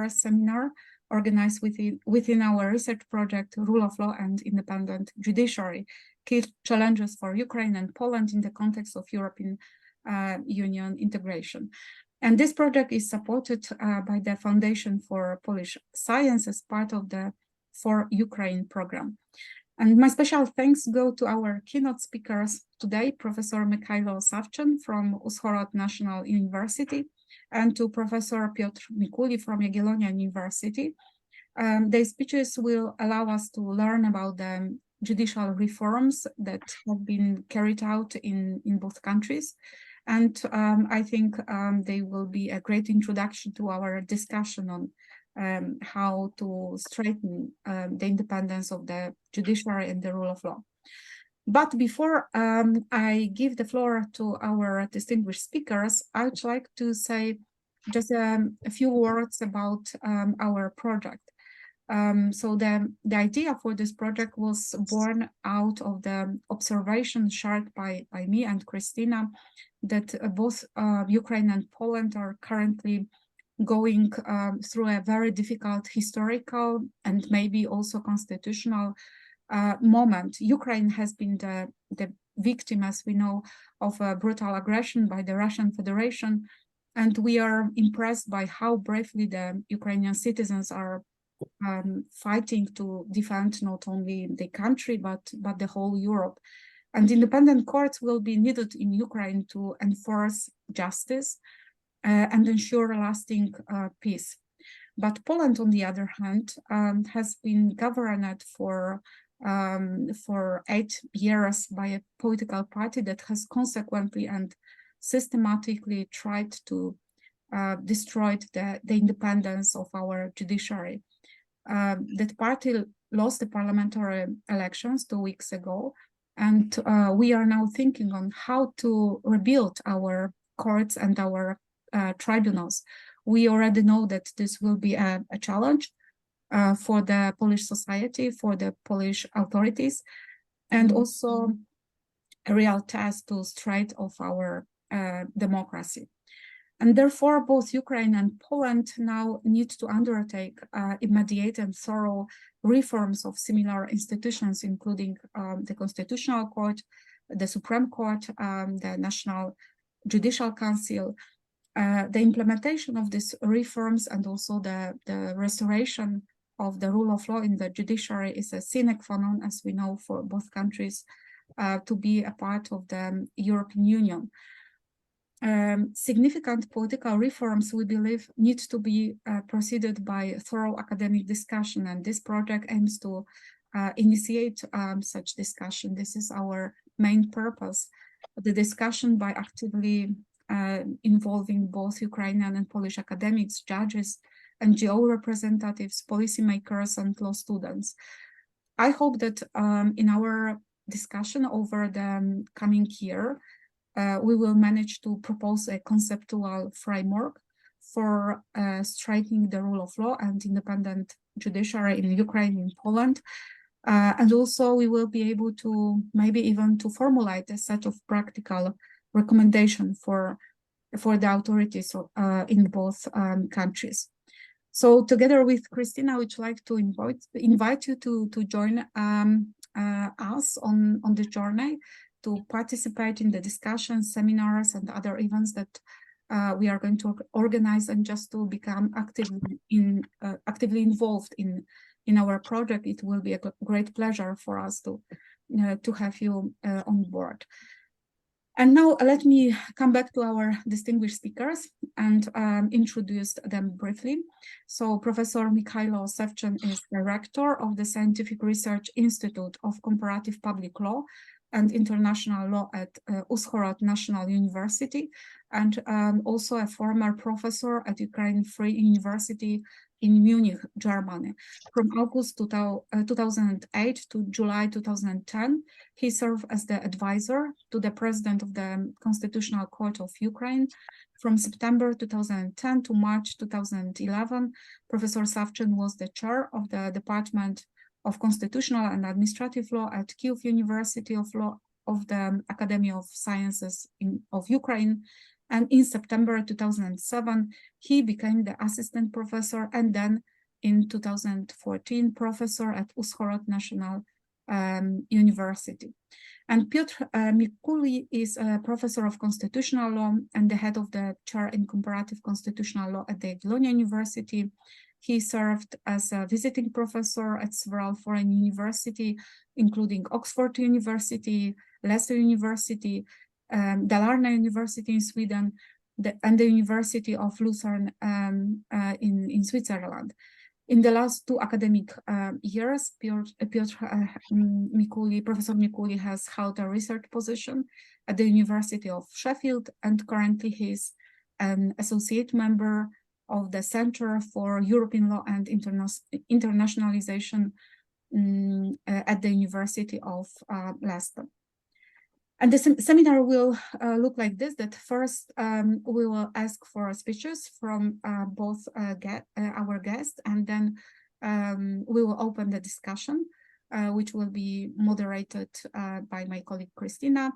first seminar organized within our research project, Rule of Law and Independent Judiciary, Key Challenges for Ukraine and Poland in the Context of European Union Integration. And this project is supported by the Foundation for Polish Science as part of the For Ukraine program. And my special thanks go to our keynote speakers today, Professor Mykhailo Savchyn from Uzhhorod National University and to Professor Piotr Mikuli from Jagiellonian University. Their speeches will allow us to learn about the judicial reforms that have been carried out in both countries. And I think they will be a great introduction to our discussion on how to strengthen the independence of the judiciary and the rule of law. But before I give the floor to our distinguished speakers, I would like to say just a few words about our project. So the idea for this project was born out of the observation shared by me and Christina that both Ukraine and Poland are currently going through a very difficult historical and maybe also constitutional moment. Ukraine has been the victim, as we know, of a brutal aggression by the Russian Federation, and we are impressed by how bravely the Ukrainian citizens are fighting to defend not only the country but the whole Europe. And independent courts will be needed in Ukraine to enforce justice and ensure lasting peace. But Poland, on the other hand, has been governed for 8 years by a political party that has consequently and systematically tried to destroy the independence of our judiciary. That party lost the parliamentary elections 2 weeks ago, and we are now thinking on how to rebuild our courts and our tribunals. We already know that this will be a challenge for the Polish society, for the Polish authorities, and also a real test to strength of our democracy. And therefore, both Ukraine and Poland now need to undertake immediate and thorough reforms of similar institutions, including the Constitutional Court, the Supreme Court, the National Judicial Council. The implementation of these reforms and also the restoration of the rule of law in the judiciary is a sine qua non, as we know, for both countries to be a part of the European Union. Significant political reforms, we believe, need to be preceded by thorough academic discussion, and this project aims to initiate such discussion. This is our main purpose, the discussion by actively involving both Ukrainian and Polish academics, judges, NGO representatives, policymakers, and law students. I hope that in our discussion over the coming year, we will manage to propose a conceptual framework for strengthening the rule of law and independent judiciary in Ukraine, in Poland. And also we will be able to maybe even to formulate a set of practical recommendations for the authorities in both countries. So together with Christina, I would like to invite you to join us on the journey, to participate in the discussions, seminars, and other events that we are going to organize, and just to become actively involved in our project. It will be a great pleasure for us to have you on board. And now let me come back to our distinguished speakers and introduce them briefly. So Professor Mykhailo Savchyn is director of the Scientific Research Institute of Comparative Public Law and International Law at Uzhhorod National University, and also a former professor at Ukraine Free University in Munich, Germany. From August 2008 to July 2010, he served as the advisor to the president of the Constitutional Court of Ukraine. From September 2010 to March 2011, Professor Savchyn was the chair of the Department of Constitutional and Administrative Law at Kyiv University of Law of the Academy of Sciences of Ukraine. And in September 2007, he became the assistant professor and then in 2014 professor at Uzhhorod National University. And Piotr Mikuli is a professor of constitutional law and the head of the chair in comparative constitutional law at the Jagiellonian University. He served as a visiting professor at several foreign universities, including Oxford University, Leicester University, Dalarna University in Sweden, and the University of Lucerne in Switzerland. In the last 2 academic years, Professor Mikuli has held a research position at the University of Sheffield, and currently he is an associate member of the Center for European Law and Internationalization at the University of Leicester. And the seminar will look like this, that first we will ask for speeches from both our guests, and then we will open the discussion, which will be moderated by my colleague Christina.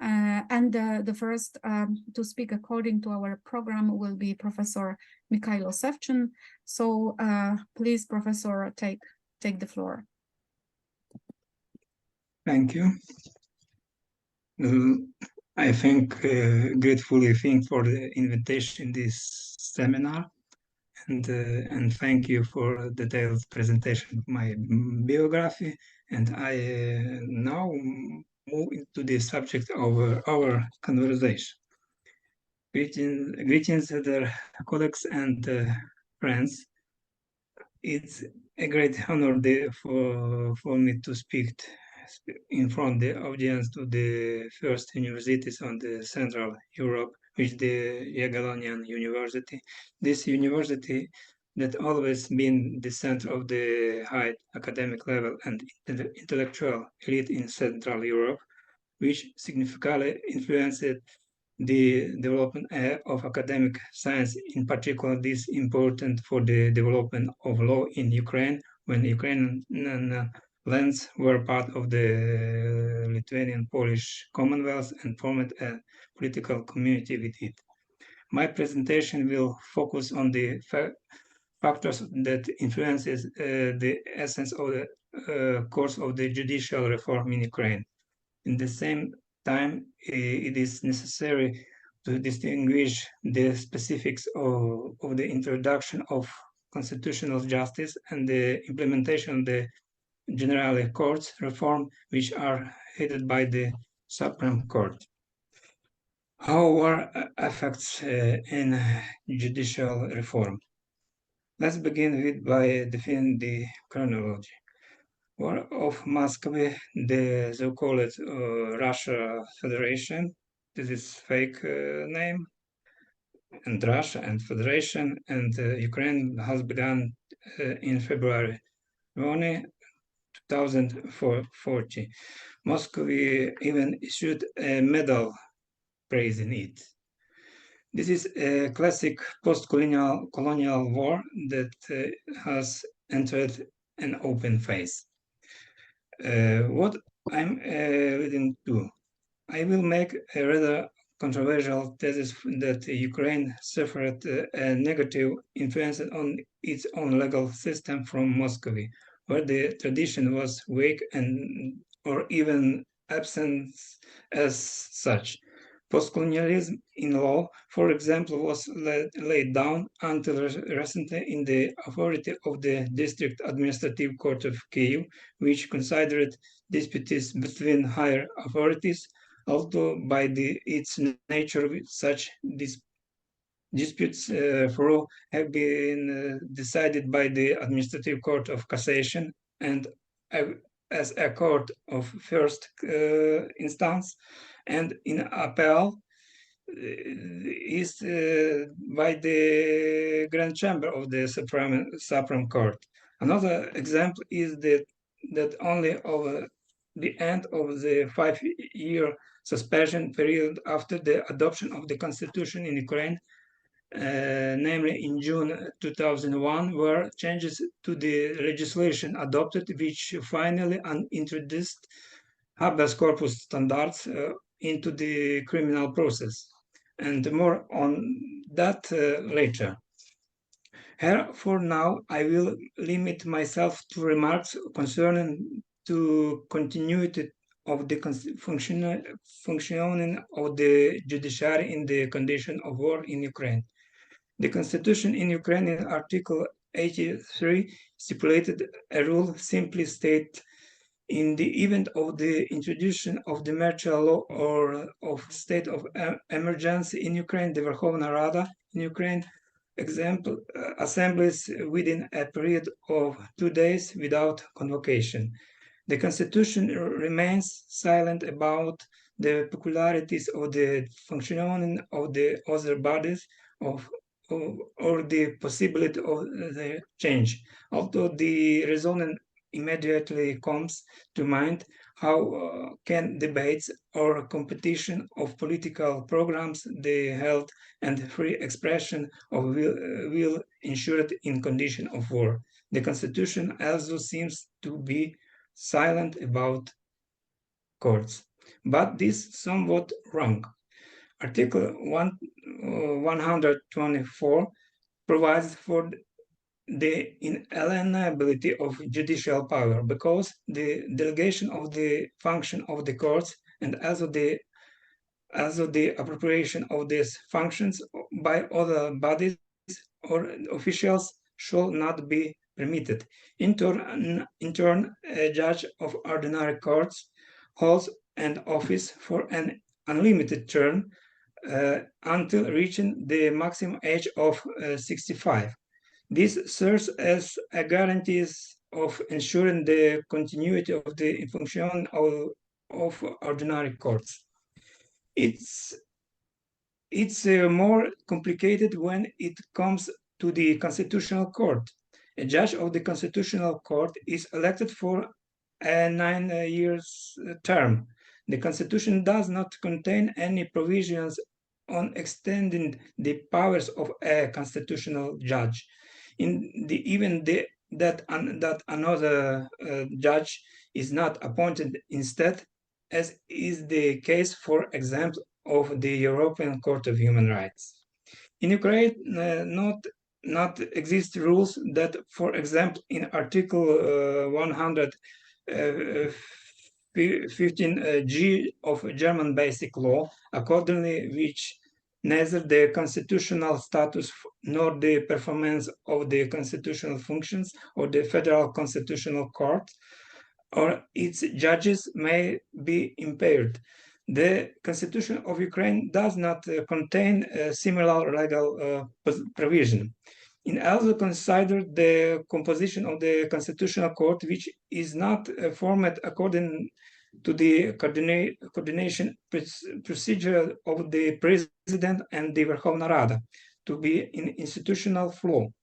And the first to speak according to our program will be Professor Mykhailo Savchyn. So please, Professor, take the floor. Thank you. I gratefully thank for the invitation in this seminar, and thank you for the detailed presentation of my biography. And I now move into the subject of our conversation. Greetings, dear colleagues and friends. It's a great honor for me to speak in front of the audience to the first universities on the Central Europe, which the Jagiellonian University. This university that always been the center of the high academic level and intellectual elite in Central Europe, which significantly influenced the development of academic science. In particular, this is important for the development of law in Ukraine, when Ukrainian lands were part of the Lithuanian-Polish Commonwealth and formed a political community with it. My presentation will focus on the factors that influences the essence of the course of the judicial reform in Ukraine. In the same time, it is necessary to distinguish the specifics of the introduction of constitutional justice and the implementation of the general courts reform, which are headed by the Supreme Court. How war affects in judicial reform? Let's begin by defining the chronology. War of Muscovy, the so-called Russia Federation, this is fake name, and Russia and Federation, and Ukraine has begun in February 2040. Moscow even issued a medal praising it. This is a classic post-colonial war that has entered an open phase. What I'm leading to, I will make a rather controversial thesis that Ukraine suffered a negative influence on its own legal system from Moscow, where the tradition was weak or even absent as such. Postcolonialism in law, for example, was laid down until recently in the authority of the District Administrative Court of Kyiv, which considered disputes between higher authorities, although by its nature such disputes have been decided by the Administrative Court of Cassation and as a court of first instance, and in appeal is by the Grand Chamber of the Supreme Court. Another example is that only over the end of the 5-year suspension period after the adoption of the constitution in Ukraine, namely in June 2001, were changes to the legislation adopted, which finally introduced habeas corpus standards into the criminal process. and more on that later. Here, for now, I will limit myself to remarks concerning the continuity of the functioning of the judiciary in the condition of war in Ukraine. The constitution in Ukraine in Article 83 stipulated a rule simply state in the event of the introduction of the martial law or of state of emergency in Ukraine, the Verkhovna Rada in Ukraine assemblies within a period of 2 days without convocation. The constitution remains silent about the peculiarities of the functioning of the other bodies or the possibility of the change. Although the reasoning immediately comes to mind, how can debates or competition of political programs, the health and free expression of will ensured in condition of war? The constitution also seems to be silent about courts, but this is somewhat wrong. Article 124 provides for the inalienability of judicial power because the delegation of the function of the courts and also the appropriation of these functions by other bodies or officials shall not be permitted. In turn, a judge of ordinary courts holds an office for an unlimited term until reaching the maximum age of 65. This serves as a guarantee of ensuring the continuity of the function of ordinary courts. It's more complicated when it comes to the Constitutional Court. A judge of the Constitutional Court is elected for a 9 years term. The Constitution does not contain any provisions on extending the powers of a constitutional judge. In the event that another judge is not appointed instead, as is the case, for example, of the European Court of Human Rights. In Ukraine, not exist rules that, for example, in Article 115G of German Basic Law, accordingly which neither the constitutional status nor the performance of the constitutional functions of the Federal Constitutional Court or its judges may be impaired. The Constitution of Ukraine does not contain a similar legal provision. In also consider the composition of the Constitutional Court, which is not formed according to the coordination procedure of the President and the Verkhovna Rada to be in institutional flow.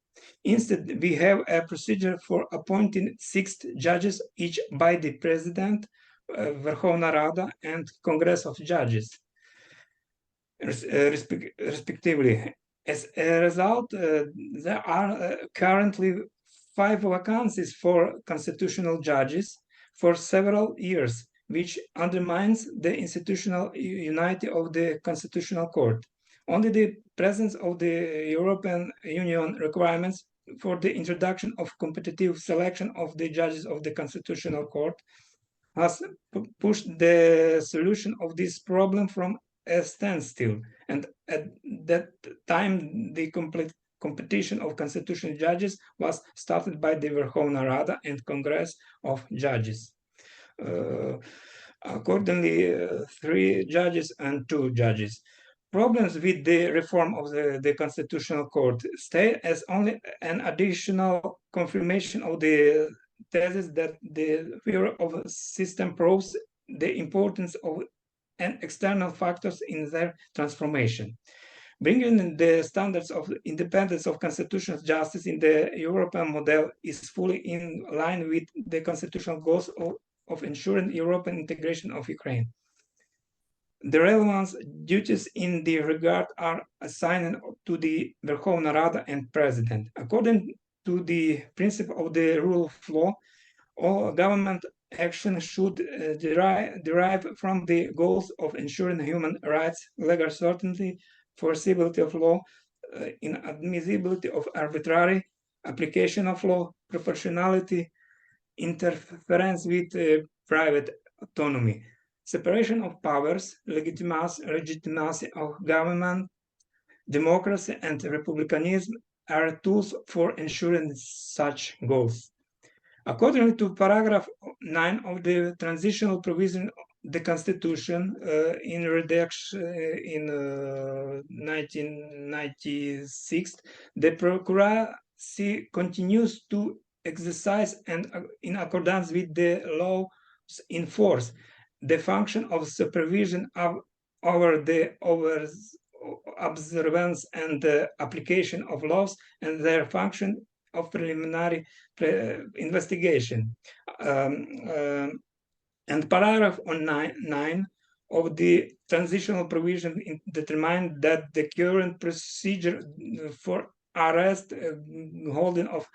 Instead, we have a procedure for appointing 6 judges, each by the President, Verkhovna Rada, and Congress of Judges, respectively. As a result, there are currently 5 vacancies for constitutional judges for several years, which undermines the institutional unity of the Constitutional Court. Only the presence of the European Union requirements for the introduction of competitive selection of the judges of the Constitutional Court has pushed the solution of this problem from a standstill. And at that time, the competition of constitutional judges was started by the Verkhovna Rada and Congress of Judges. Accordingly, 3 judges and 2 judges. Problems with the reform of the Constitutional Court stay as only an additional confirmation of the thesis that the theory of a system proves the importance of external factors in their transformation. Bringing the standards of independence of constitutional justice in the European model is fully in line with the constitutional goals of ensuring European integration of Ukraine. The relevant duties in the regard are assigned to the Verkhovna Rada and President. According to the principle of the rule of law, all government action should derive from the goals of ensuring human rights, legal certainty, enforceability of law, inadmissibility of arbitrary application of law, proportionality, interference with private autonomy, separation of powers, legitimacy of government, democracy, and republicanism are tools for ensuring such goals. According to paragraph 9 of the transitional provision of the Constitution in redaction in 1996, the procuracy continues to exercise and in accordance with the laws in force the function of supervision over the observance and application of laws and their function of preliminary investigation. And paragraph 9 of the transitional provision determined that the current procedure for arrest, holding of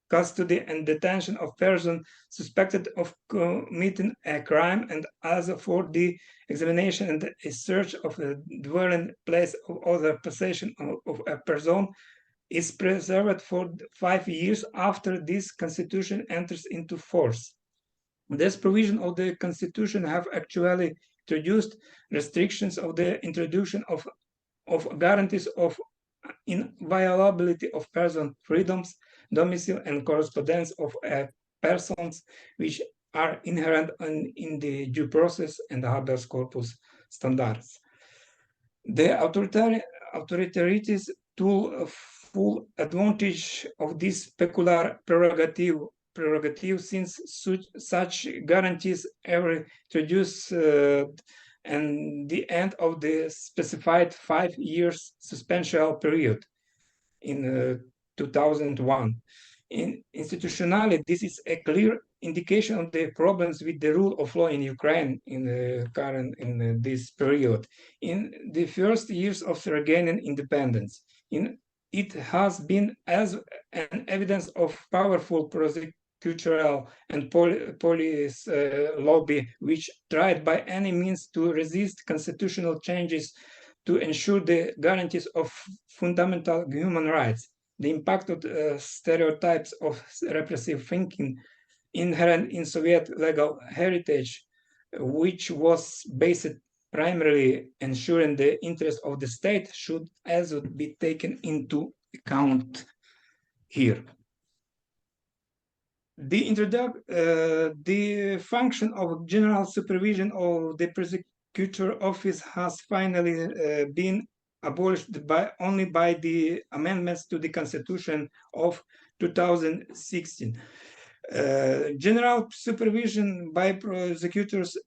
custody and detention of person suspected of committing a crime, and as for the examination and a search of a dwelling place of other possession of a person, is preserved for 5 years after this constitution enters into force. This provision of the Constitution have actually introduced restrictions of the introduction of guarantees of inviolability of person freedoms, domicile, and correspondence of persons, which are inherent in the due process and habeas corpus standards. The authorities took full advantage of this peculiar prerogative since such guarantees are introduced and the end of the specified 5 years suspension period in 2001. Institutionally, this is a clear indication of the problems with the rule of law in Ukraine in this period. In the first years of regaining independence, it has been as an evidence of powerful prosecutorial and police lobby, which tried by any means to resist constitutional changes to ensure the guarantees of fundamental human rights. The impact of stereotypes of repressive thinking inherent in Soviet legal heritage, which was based primarily ensuring the interest of the state, should also be taken into account here. The function of general supervision of the prosecutor office has finally been abolished only by the amendments to the Constitution of 2016. General supervision by prosecutors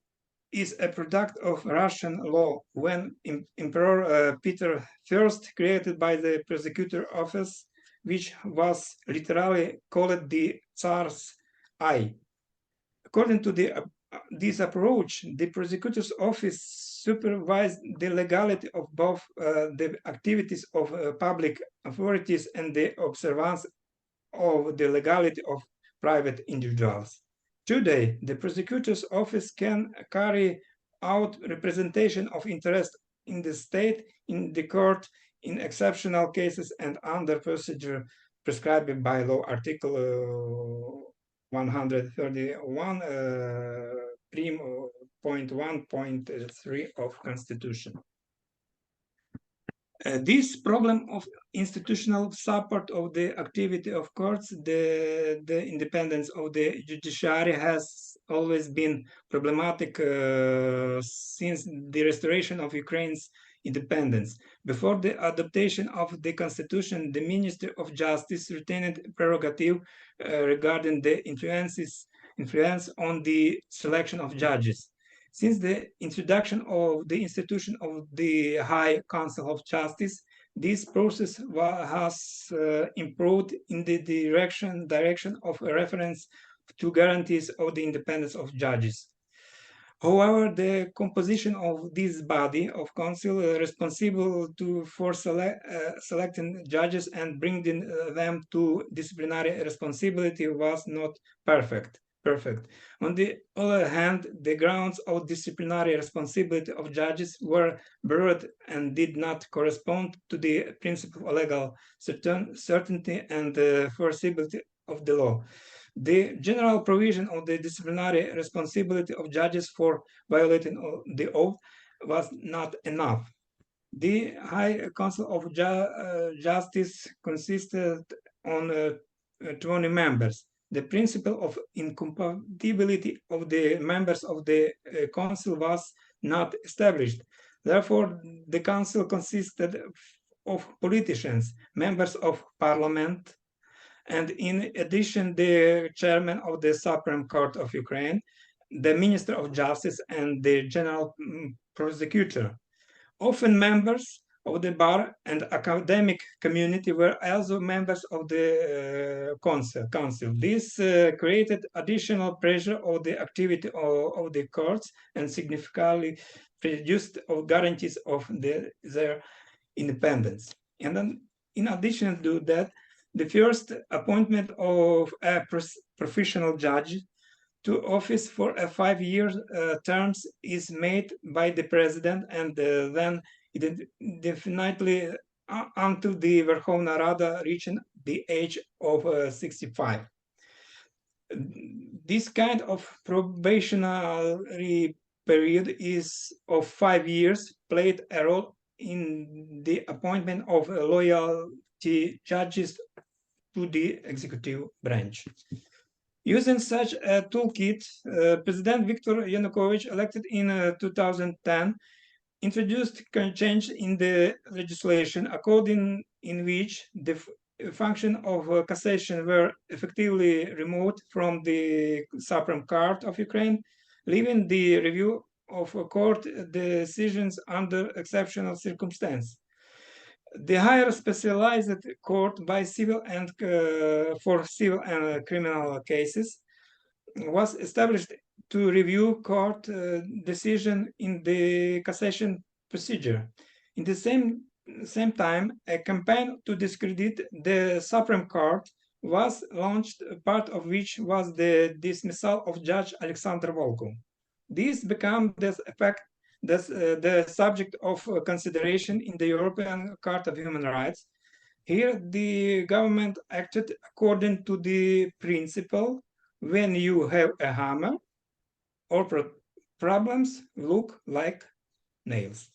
is a product of Russian law when Emperor Peter I created by the prosecutor office, which was literally called the Tsar's eye. According to this approach, the prosecutor's office supervised the legality of both the activities of public authorities and the observance of the legality of private individuals. Today, the prosecutor's office can carry out representation of interest in the state, in the court, in exceptional cases, and under procedure prescribed by law, Article 131, point 1.3 of Constitution. This problem of institutional support of the activity of courts, the independence of the judiciary has always been problematic since the restoration of Ukraine's independence. Before the adoption of the Constitution, the Ministry of Justice retained prerogative regarding the influence on the selection of judges. Since the introduction of the institution of the High Council of Justice, this process has improved in the direction of a reference to guarantees of the independence of judges. However, the composition of this body of council responsible for selecting judges and bringing them to disciplinary responsibility was not perfect. perfect. On the other hand, the grounds of disciplinary responsibility of judges were broad and did not correspond to the principle of legal certainty and foreseeability of the law. The general provision of the disciplinary responsibility of judges for violating the oath was not enough. The High Council of Justice consisted on 20 members. The principle of incompatibility of the members of the council was not established. Therefore, the council consisted of politicians, members of parliament, and in addition, the chairman of the Supreme Court of Ukraine, the Minister of Justice, and the General Prosecutor. Often members of the bar and academic community were also members of the council. This created additional pressure on the activity of the courts and significantly reduced guarantees of their independence. And then, in addition to that, the first appointment of a professional judge to office for a 5-year terms is made by the president and then definitely until the Verkhovna Rada reaching the age of 65. This kind of probationary period is of 5 years played a role in the appointment of loyalty judges to the executive branch. Using such a toolkit, President Viktor Yanukovych, elected in 2010, introduced change in the legislation according in which the function of cassation were effectively removed from the Supreme Court of Ukraine, leaving the review of court decisions under exceptional circumstances. The higher specialized court by civil and for civil and criminal cases was established to review court decision in the cassation procedure. In the same time, a campaign to discredit the Supreme Court was launched, part of which was the dismissal of Judge Alexander Volkov. This became the subject of consideration in the European Court of Human Rights. Here, the government acted according to the principle: when you have a hammer, all problems look like nails.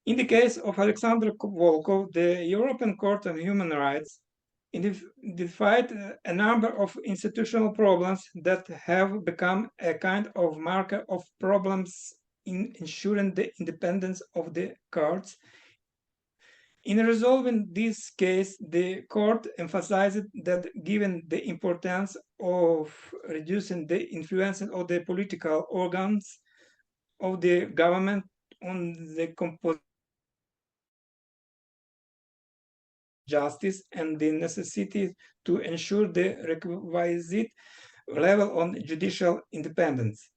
In the case of Alexander Volkov, the European Court of Human Rights identified a number of institutional problems that have become a kind of marker of problems in ensuring the independence of the courts. In resolving this case, the court emphasized that given the importance of reducing the influence of the political organs of the government on the composition of justice and the necessity to ensure the requisite level of judicial independence,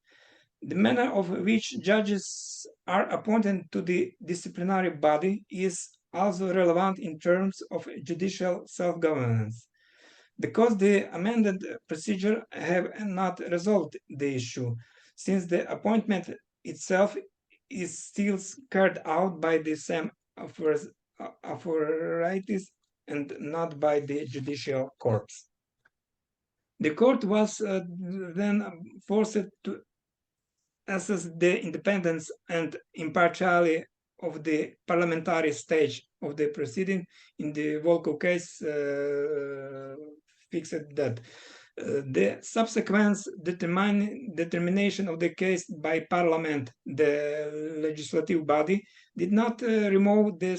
the manner of which judges are appointed to the disciplinary body is also relevant in terms of judicial self-governance. Because the amended procedure have not resolved the issue, since the appointment itself is still carried out by the same authorities and not by the judicial courts. The court was then forced to assess the independence and impartiality of the parliamentary stage of the proceeding. In the Volkov case, fixed that the subsequent determination of the case by parliament, the legislative body, did not remove the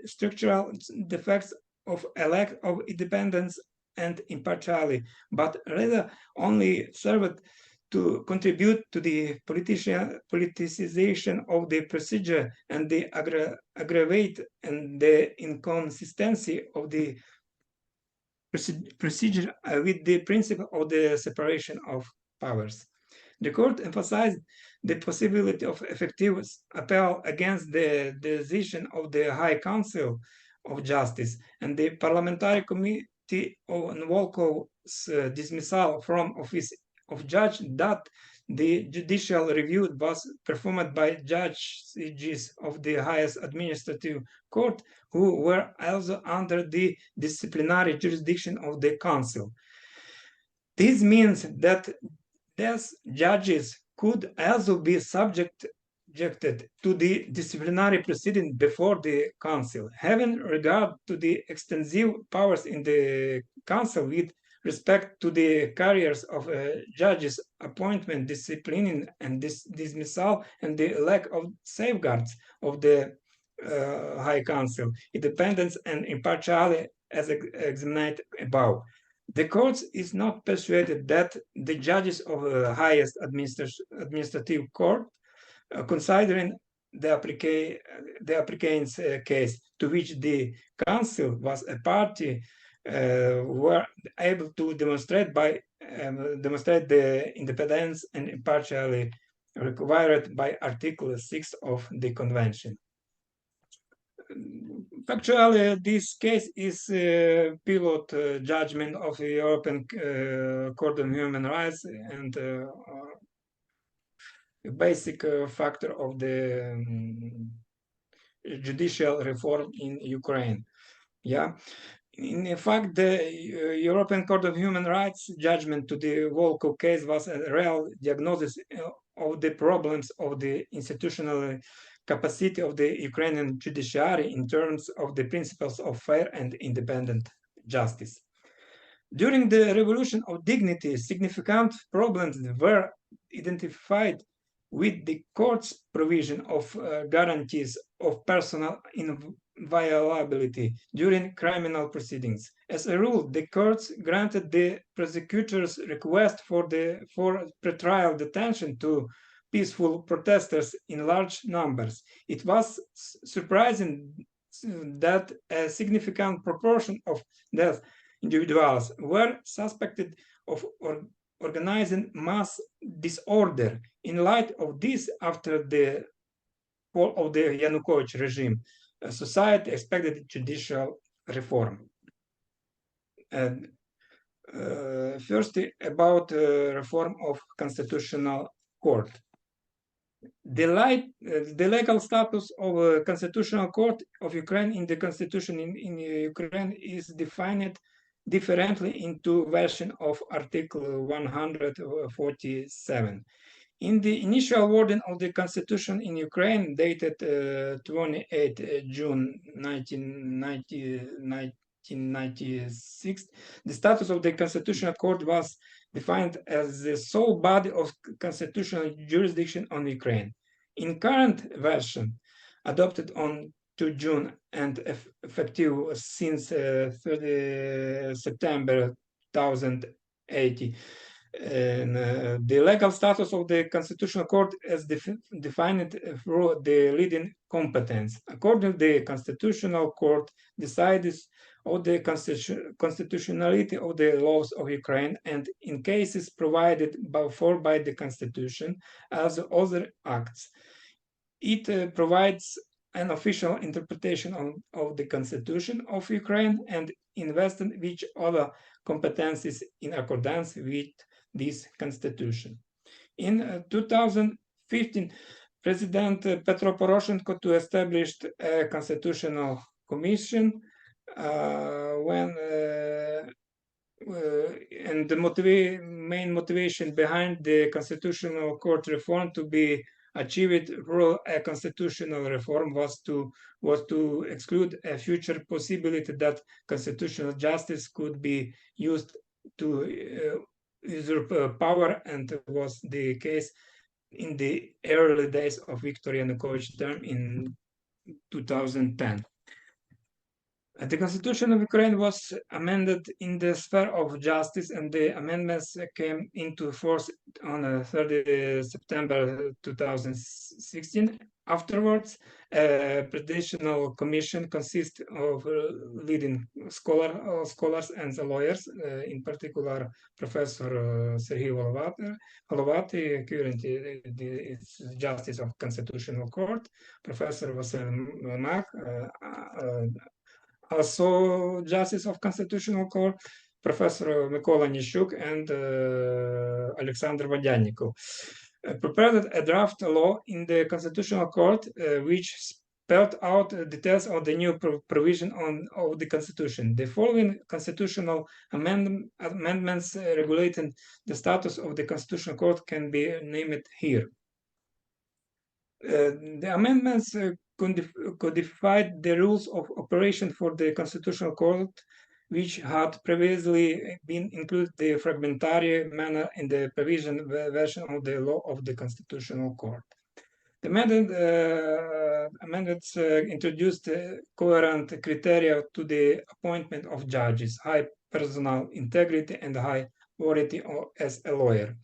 structural defects of a lack of independence and impartiality, but rather only served to contribute to the politicization of the procedure and the aggravate and the inconsistency of the procedure with the principle of the separation of powers. The court emphasized the possibility of effective appeal against the decision of the High Council of Justice, and the parliamentary committee on Volkov's dismissal from office of judge that the judicial review was performed by judges of the highest administrative court who were also under the disciplinary jurisdiction of the council. This means that these judges could also be subjected to the disciplinary proceeding before the council. Having regard to the extensive powers in the council with respect to the careers of judges, appointment, disciplining, and dismissal, and the lack of safeguards of the High Council, independence and impartiality as examined above. The court is not persuaded that the judges of the highest administrative court, considering the applicant's case to which the council was a party, were able to demonstrate the independence and impartiality required by Article 6 of the Convention. Factually, this case is a pilot judgment of the European Court of Human Rights and a basic factor of the judicial reform in Ukraine. Yeah. In fact, the European Court of Human Rights judgment to the Volkov case was a real diagnosis of the problems of the institutional capacity of the Ukrainian judiciary in terms of the principles of fair and independent justice. During the Revolution of Dignity, significant problems were identified with the court's provision of guarantees of personal inviolability during criminal proceedings. As a rule, the courts granted the prosecutor's request for pretrial detention to peaceful protesters in large numbers. It was surprising that a significant proportion of these individuals were suspected of organizing mass disorder. In light of this, after the fall of the Yanukovych regime, society expected judicial reform. And first, about reform of constitutional court. The legal status of a constitutional court of Ukraine in the constitution in Ukraine is defined differently in two versions of Article 147. In the initial wording of the constitution in Ukraine, dated 28 June 1996, the status of the constitutional court was defined as the sole body of constitutional jurisdiction on Ukraine. In current version, adopted on 2 June and effective since 30 September 2018, the legal status of the Constitutional Court is defined through the leading competence. According to the Constitutional Court, decides on the constitutionality of the laws of Ukraine and in cases provided for by the Constitution as other acts. It provides an official interpretation of the Constitution of Ukraine and invests which other competencies in accordance with this constitution. In 2015, President Petro Poroshenko established a constitutional commission and the main motivation behind the constitutional court reform to be achieved through a constitutional reform was to exclude a future possibility that constitutional justice could be used to usurp power, and was the case in the early days of Viktor Yanukovych's term in 2010. The Constitution of Ukraine was amended in the sphere of justice, and the amendments came into force on 30 September 2016. Afterwards, a presidential commission consists of leading scholars and lawyers, in particular Professor Serhiy Holovaty, currently is Justice of Constitutional Court, Professor Vasyl Mak, also Justice of Constitutional Court, Professor Mykola Nishuk and Alexander Vodyannikov, prepared a draft law in the Constitutional Court, which spelled out details of the new provision of the Constitution. The following constitutional amendments regulating the status of the Constitutional Court can be named here. The amendments codified the rules of operation for the Constitutional Court, which had previously been included in the fragmentary manner in the provision version of the law of the Constitutional Court. The amendments introduced coherent criteria to the appointment of judges, high personal integrity and high authority as a lawyer,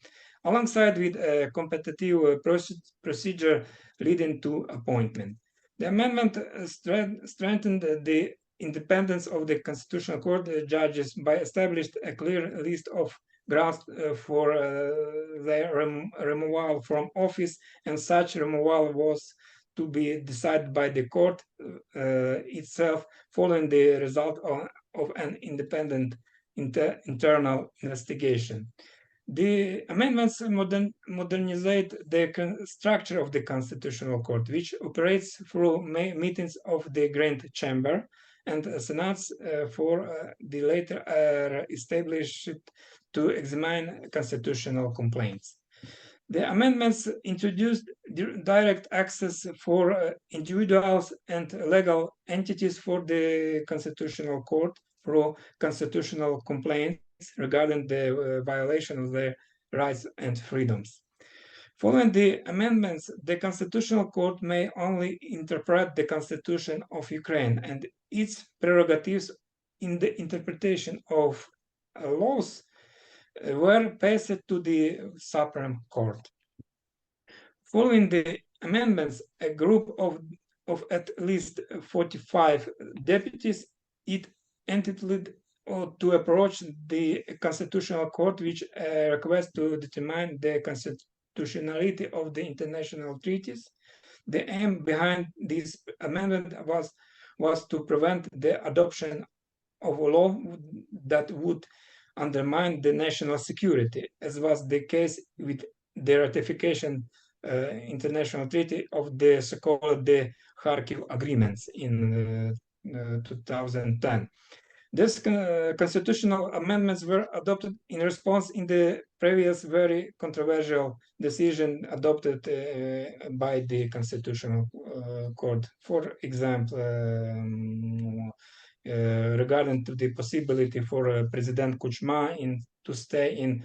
alongside with a competitive procedure leading to appointment. The amendment strengthened the independence of the Constitutional Court judges by establishing a clear list of grounds for their removal from office, and such removal was to be decided by the court itself following the result of an independent internal investigation. The amendments modernized the structure of the Constitutional Court, which operates through meetings of the Grand Chamber and senates for the later established to examine constitutional complaints. The amendments introduced direct access for individuals and legal entities for the Constitutional Court through constitutional complaints regarding the violation of their rights and freedoms. Following the amendments, the Constitutional Court may only interpret the Constitution of Ukraine and its prerogatives in the interpretation of laws were passed to the Supreme Court. Following the amendments, a group of at least 45 deputies it entitled to approach the Constitutional Court, which request to determine the constitutionality of the international treaties. The aim behind this amendment was to prevent the adoption of a law that would undermine the national security, as was the case with the ratification international treaty of the so-called the Kharkiv agreements in 2010. These constitutional amendments were adopted in response in the previous very controversial decision adopted by the Constitutional Court. For example, regarding to the possibility for President Kuchma to stay in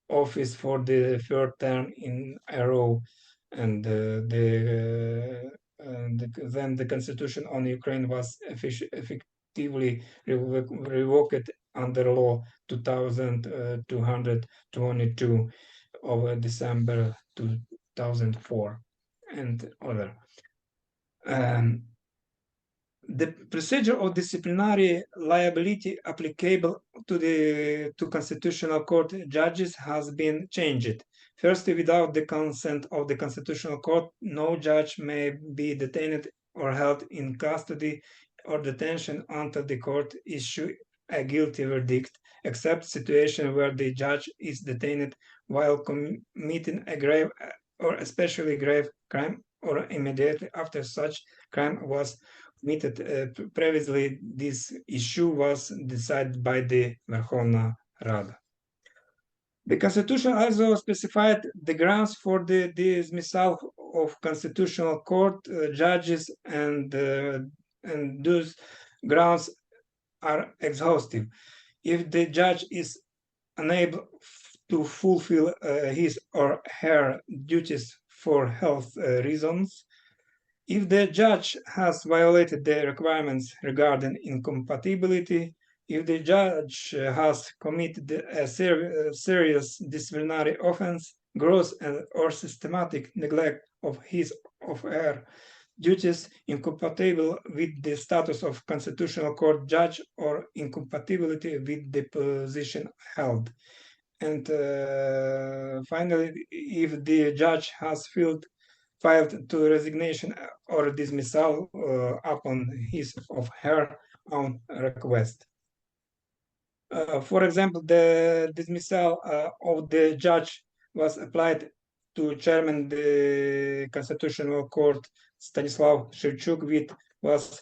office for the third term in a row, and then the constitution on Ukraine was effectively revoked under law 2222 of December 2004 and other. The procedure of disciplinary liability applicable to Constitutional Court judges has been changed. First, without the consent of the Constitutional Court, no judge may be detained or held in custody or detention until the court issue a guilty verdict, except situation where the judge is detained while committing a grave or especially grave crime or immediately after such crime was committed. Previously, this issue was decided by the Verkhovna Rada. The Constitution also specified the grounds for the dismissal of Constitutional Court judges, and those grounds are exhaustive. If the judge is unable to fulfill his or her duties for health reasons, if the judge has violated the requirements regarding incompatibility, if the judge has committed a serious disciplinary offense, gross or systematic neglect of his or her duties incompatible with the status of Constitutional Court judge, or incompatibility with the position held. And finally, if the judge has filed to resignation or dismissal upon his or her own request. For example, the dismissal of the judge was applied to chairman the Constitutional Court Stanislav Shevchuk, which was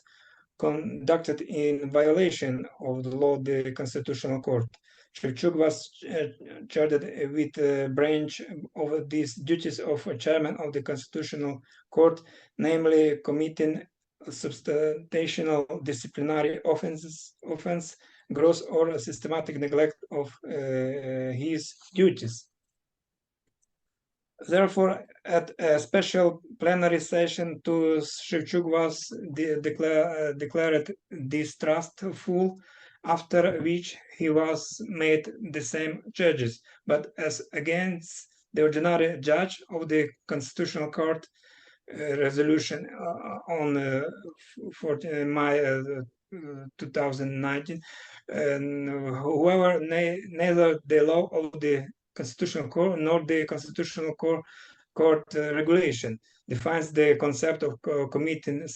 conducted in violation of the law of the Constitutional Court. Shevchuk was charged with a branch of these duties of a chairman of the Constitutional Court, namely committing substantial disciplinary offense, gross or systematic neglect of his duties. Therefore, at a special plenary session, to Shevchuk was declared distrustful, after which he was made the same charges, but as against the ordinary judge of the Constitutional Court resolution on 14 May 2019. However, neither the law of the Constitutional Court nor the Constitutional Court regulation defines the concept of committing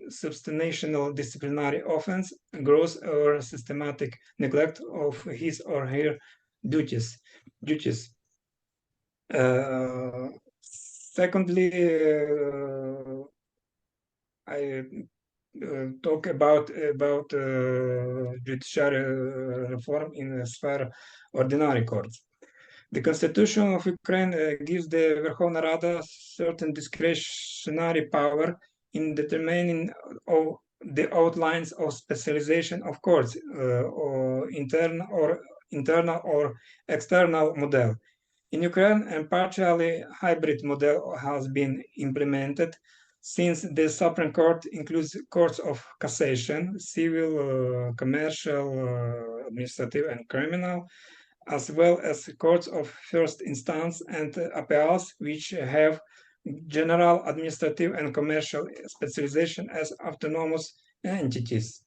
substantial disciplinary offense, gross or systematic neglect of his or her duties. Secondly, I talk about judiciary reform in the sphere ordinary courts. The Constitution of Ukraine gives the Verkhovna Rada certain discretionary power in determining the outlines of specialization of courts, or internal or external model. In Ukraine, a partially hybrid model has been implemented, since the Supreme Court includes courts of cassation, civil, commercial, administrative, and criminal, as well as courts of first instance and appeals, which have general administrative and commercial specialization as autonomous entities.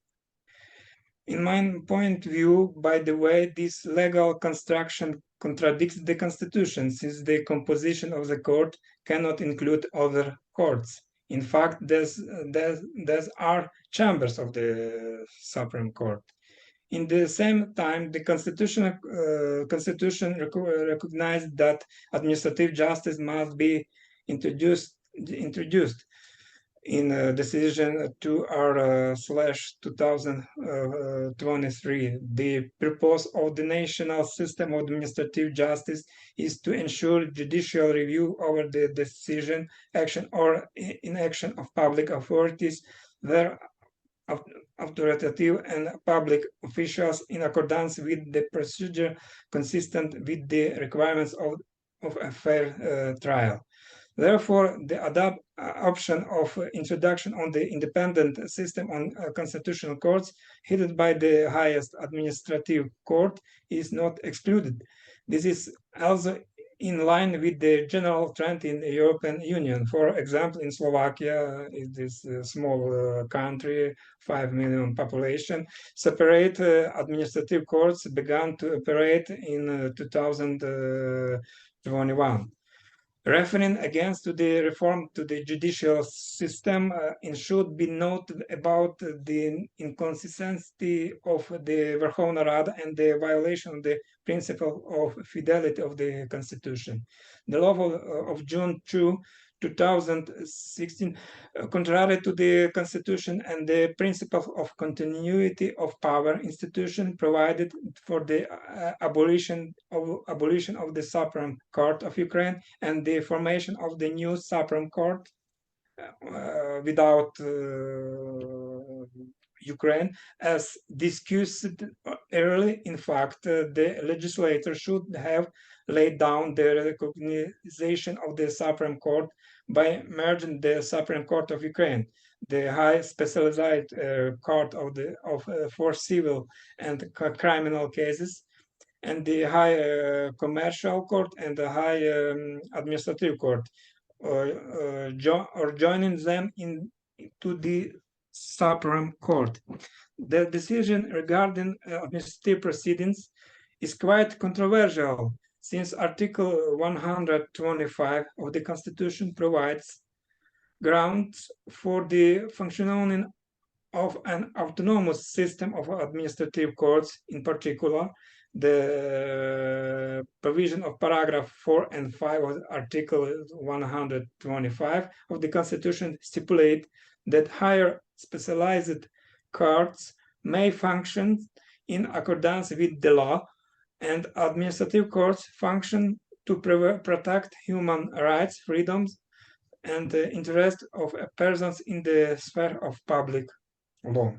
In my point of view, by the way, this legal construction contradicts the Constitution, since the composition of the court cannot include other courts. In fact, there are chambers of the Supreme Court. In the same time, the Constitution recognized that administrative justice must be introduced in decision 2R/2023. The purpose of the national system of administrative justice is to ensure judicial review over the decision, action, or inaction of public authorities, their authoritative and public officials, in accordance with the procedure consistent with the requirements of a fair trial. Therefore, the option of introduction on the independent system on constitutional courts headed by the highest administrative court is not excluded. This is also in line with the general trend in the European Union. For example, in Slovakia, it is a small country, 5 million population, separate administrative courts began to operate in 2021. Referring against to the reform to the judicial system, it should be noted about the inconsistency of the Verkhovna Rada and the violation of the principle of fidelity of the Constitution. The law of June 2, 2016, contrary to the Constitution and the principle of continuity of power institution, provided for the abolition of the Supreme Court of Ukraine and the formation of the new Supreme Court without Ukraine, as discussed early. In fact, the legislator should have laid down the recognition of the Supreme Court by merging the Supreme Court of Ukraine, the high specialized court for civil and criminal cases, and the high commercial court and the high administrative court, or joining them to the Supreme Court. The decision regarding administrative proceedings is quite controversial, since Article 125 of the Constitution provides grounds for the functioning of an autonomous system of administrative courts, in particular, the provision of paragraph 4 and 5 of Article 125 of the Constitution stipulate that higher specialized courts may function in accordance with the law, and administrative courts function to protect human rights, freedoms, and the interest of persons in the sphere of public law.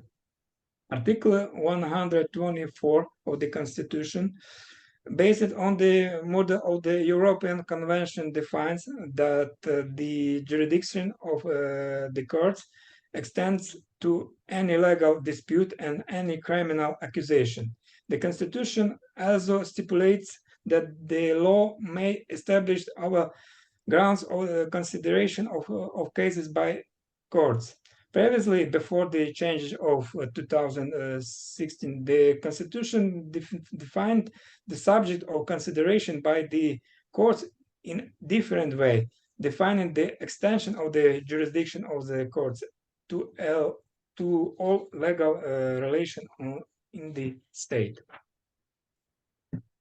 Article 124 of the Constitution, based on the model of the European Convention, defines that the jurisdiction of the courts extends to any legal dispute and any criminal accusation. The Constitution also stipulates that the law may establish our grounds of consideration of cases by courts. Previously, before the change of 2016, the Constitution defined the subject of consideration by the courts in different way, defining the extension of the jurisdiction of the courts to all legal relations in the state.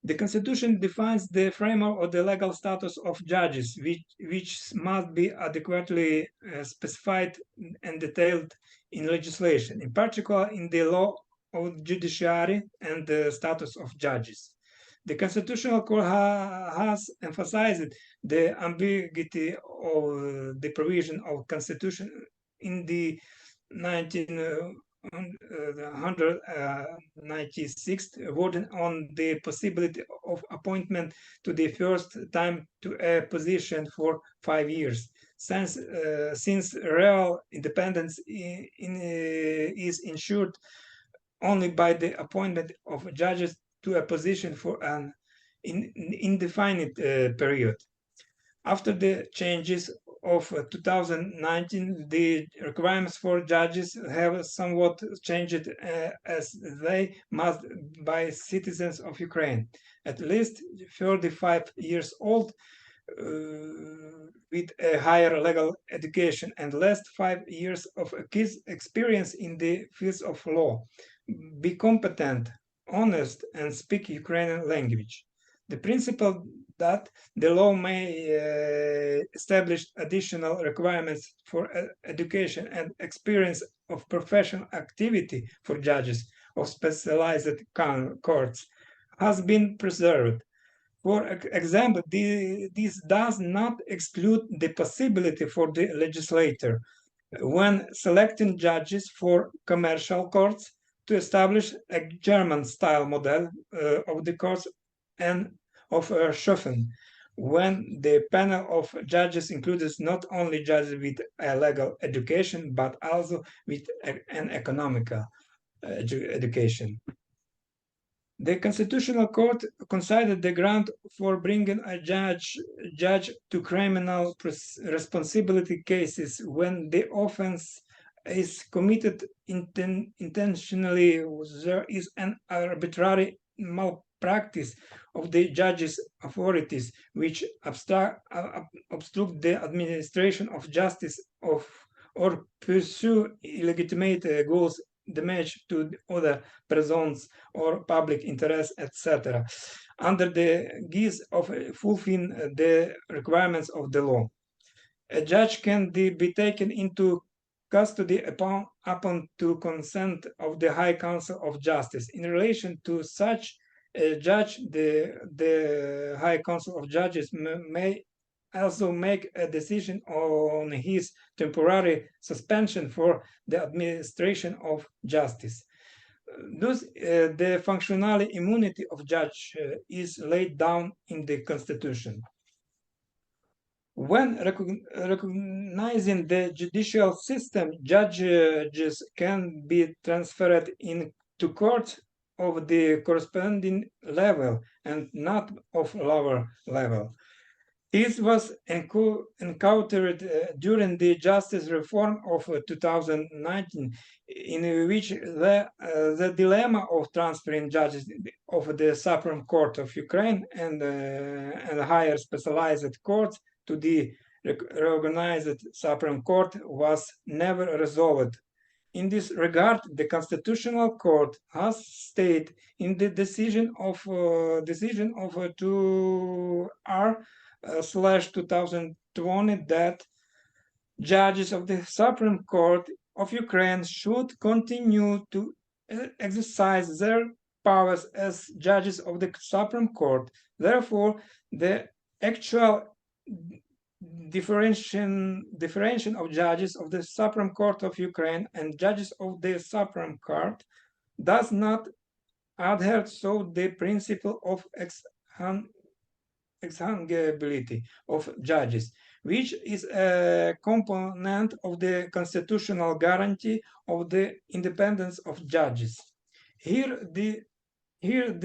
The Constitution defines the framework of the legal status of judges, which must be adequately specified and detailed in legislation, in particular in the law of judiciary and the status of judges. The Constitutional Court has emphasized the ambiguity of the provision of Constitution in the 196 wording on the possibility of appointment to the first time to a position for 5 years, since real independence is ensured only by the appointment of judges to a position for an indefinite period. After the changes of 2019, the requirements for judges have somewhat changed, as they must be citizens of Ukraine, at least 35 years old, with a higher legal education and last 5 years of experience in the fields of law, be competent, honest, and speak Ukrainian language. The principle that the law may establish additional requirements for education and experience of professional activity for judges of specialized courts has been preserved. For example, this does not exclude the possibility for the legislator, when selecting judges for commercial courts, to establish a German-style model of the courts and of Schoffen, when the panel of judges includes not only judges with a legal education, but also with an economical education. The Constitutional Court considered the ground for bringing a judge to criminal responsibility cases when the offense is committed intentionally, there is an arbitrary malpractice of the judge's authorities, which obstruct the administration of justice or pursue illegitimate goals, damage to other persons or public interest, etc., under the guise of fulfilling the requirements of the law. A judge can be taken into custody upon to consent of the High Council of Justice. In relation to such a judge, the High Council of Judges may also make a decision on his temporary suspension for the administration of justice. Thus, the functional immunity of judge is laid down in the Constitution. When recognizing the judicial system, judges can be transferred into courts of the corresponding level and not of lower level. This was encountered during the justice reform of 2019, in which the dilemma of transferring judges of the Supreme Court of Ukraine and higher specialized courts to the reorganized Supreme Court was never resolved, In this regard, the Constitutional Court has stated in the decision of 2R/2020 that judges of the Supreme Court of Ukraine should continue to exercise their powers as judges of the Supreme Court. Therefore, the actual differentiation of judges of the Supreme Court of Ukraine and judges of the Supreme Court does not adhere to the principle of exhaustibility of judges, which is a component of the constitutional guarantee of the independence of judges. Here,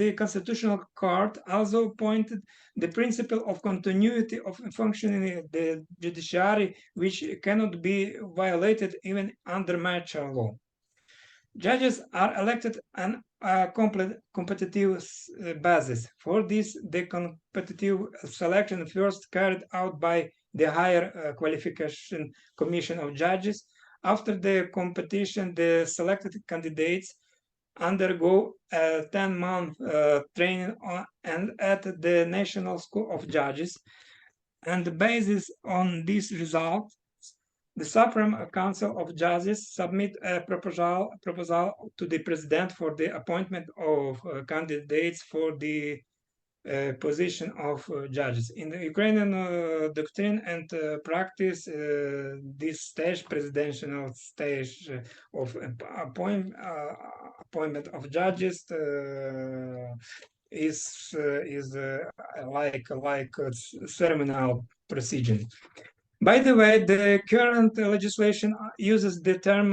the Constitutional Court also pointed the principle of continuity of functioning of the judiciary, which cannot be violated even under martial law. Judges are elected on a competitive basis. For this, the competitive selection first carried out by the Higher Qualification Commission of Judges. After the competition, the selected candidates undergo a 10-month training and at the National School of Judges, and based on this result, the Supreme Council of Judges submit a proposal to the President for the appointment of candidates for the position of judges. In the Ukrainian doctrine and practice, this stage, presidential stage of appointment of judges, is like a ceremonial procedure. By the way, the current legislation uses the term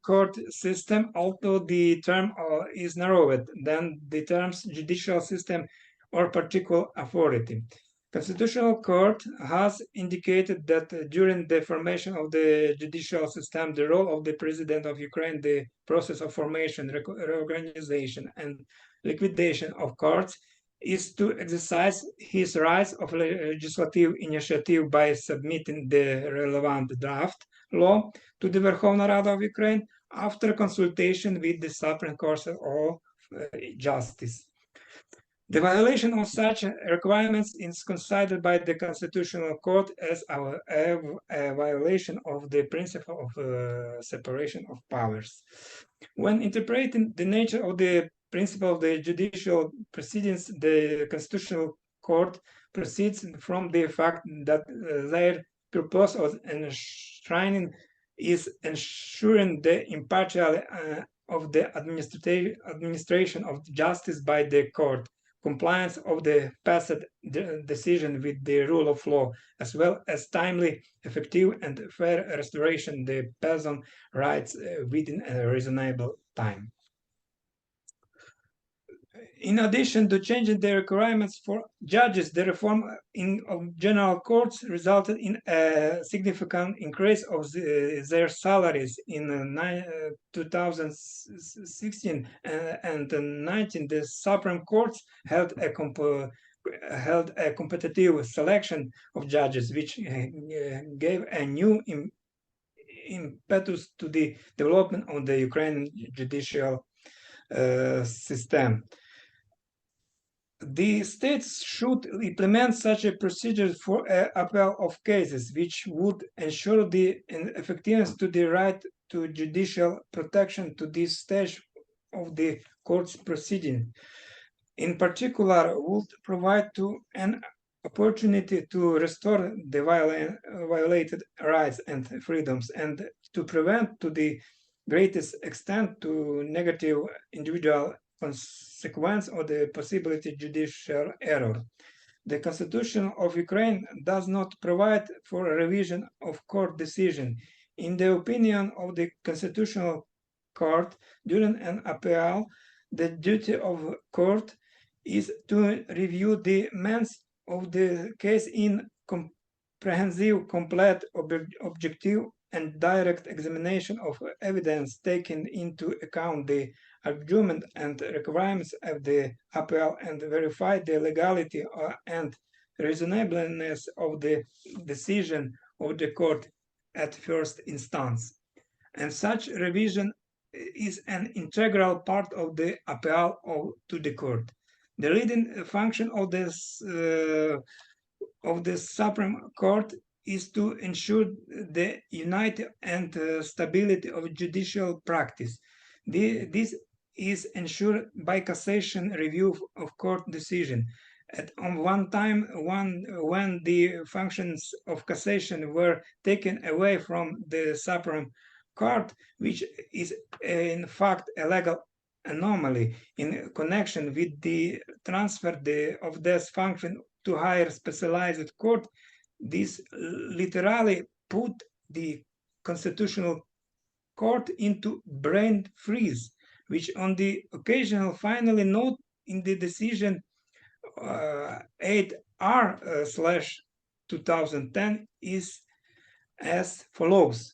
court system, although the term is narrower than the terms judicial system or particular authority. Constitutional Court has indicated that during the formation of the judicial system, the role of the President of Ukraine, the process of formation, reorganization, and liquidation of courts is to exercise his rights of legislative initiative by submitting the relevant draft law to the Verkhovna Rada of Ukraine after consultation with the Supreme Court of Justice. The violation of such requirements is considered by the Constitutional Court as a violation of the principle of separation of powers. When interpreting the nature of the principle of the judicial proceedings, the Constitutional Court proceeds from the fact that their purpose of enshrining is ensuring the impartiality of the administration of justice by the court, compliance of the passed decision with the rule of law, as well as timely, effective, and fair restoration of the person rights within a reasonable time. In addition to changing the requirements for judges, the reform of general courts resulted in a significant increase of their salaries. In 2016 and 2019, the Supreme Courts held a competitive selection of judges, which gave a new impetus to the development of the Ukrainian judicial system. The states should implement such a procedure for appeal of cases, which would ensure the effectiveness to the right to judicial protection to this stage of the court's proceeding. In particular, would provide to an opportunity to restore the violated rights and freedoms, and to prevent to the greatest extent to negative individual consequence of the possibility judicial error. The Constitution of Ukraine does not provide for a revision of court decision. In the opinion of the Constitutional Court, during an appeal, the duty of court is to review the merits of the case in comprehensive, complete, objective, and direct examination of evidence, taking into account the argument and requirements of the appeal, and verify the legality and reasonableness of the decision of the court at first instance. and such revision is an integral part of the appeal to the court. The leading function of the Supreme Court is to ensure the unity and stability of judicial practice. This is ensured by cassation review of court decision. At one time, when the functions of cassation were taken away from the Supreme Court, which is in fact a legal anomaly in connection with the transfer of this function to higher specialized court, this literally put the constitutional court into brain freeze, which on the occasional finally note in the decision 8R/2010 is as follows.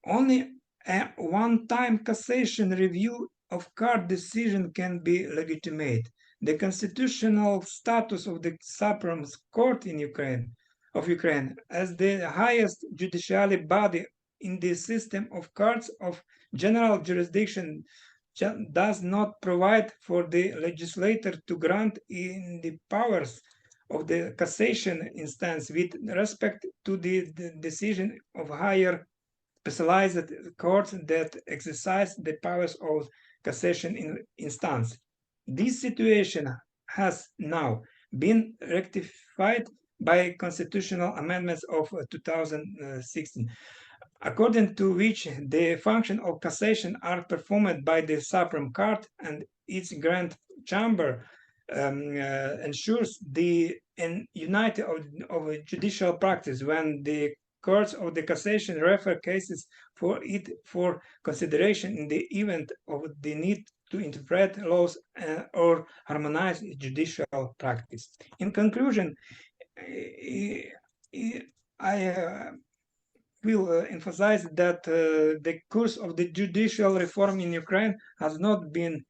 Only a one-time cassation review of court decision can be legitimate. The constitutional status of the Supreme Court in Ukraine as the highest judicial body in the system of courts of general jurisdiction does not provide for the legislator to grant in the powers of the cassation instance with respect to the decision of higher specialized courts that exercise the powers of cassation instance. This situation has now been rectified by constitutional amendments of 2016, according to which the function of cassation are performed by the Supreme Court, and its grand chamber ensures the unity of judicial practice when the courts of the cassation refer cases for consideration in the event of the need to interpret laws or harmonize judicial practice. In conclusion, I will emphasize that the course of the judicial reform in Ukraine has not been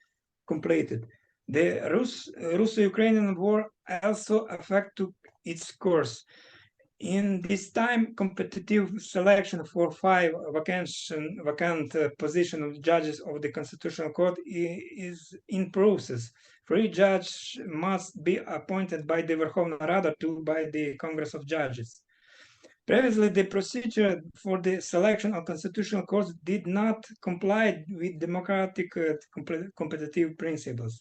completed. The Russo-Ukrainian war also affected its course. In this time, competitive selection for 5 vacant position of judges of the Constitutional Court is in process. 3 judges must be appointed by the Verkhovna Rada, 2 by the Congress of Judges. Previously, the procedure for the selection of constitutional courts did not comply with democratic competitive principles.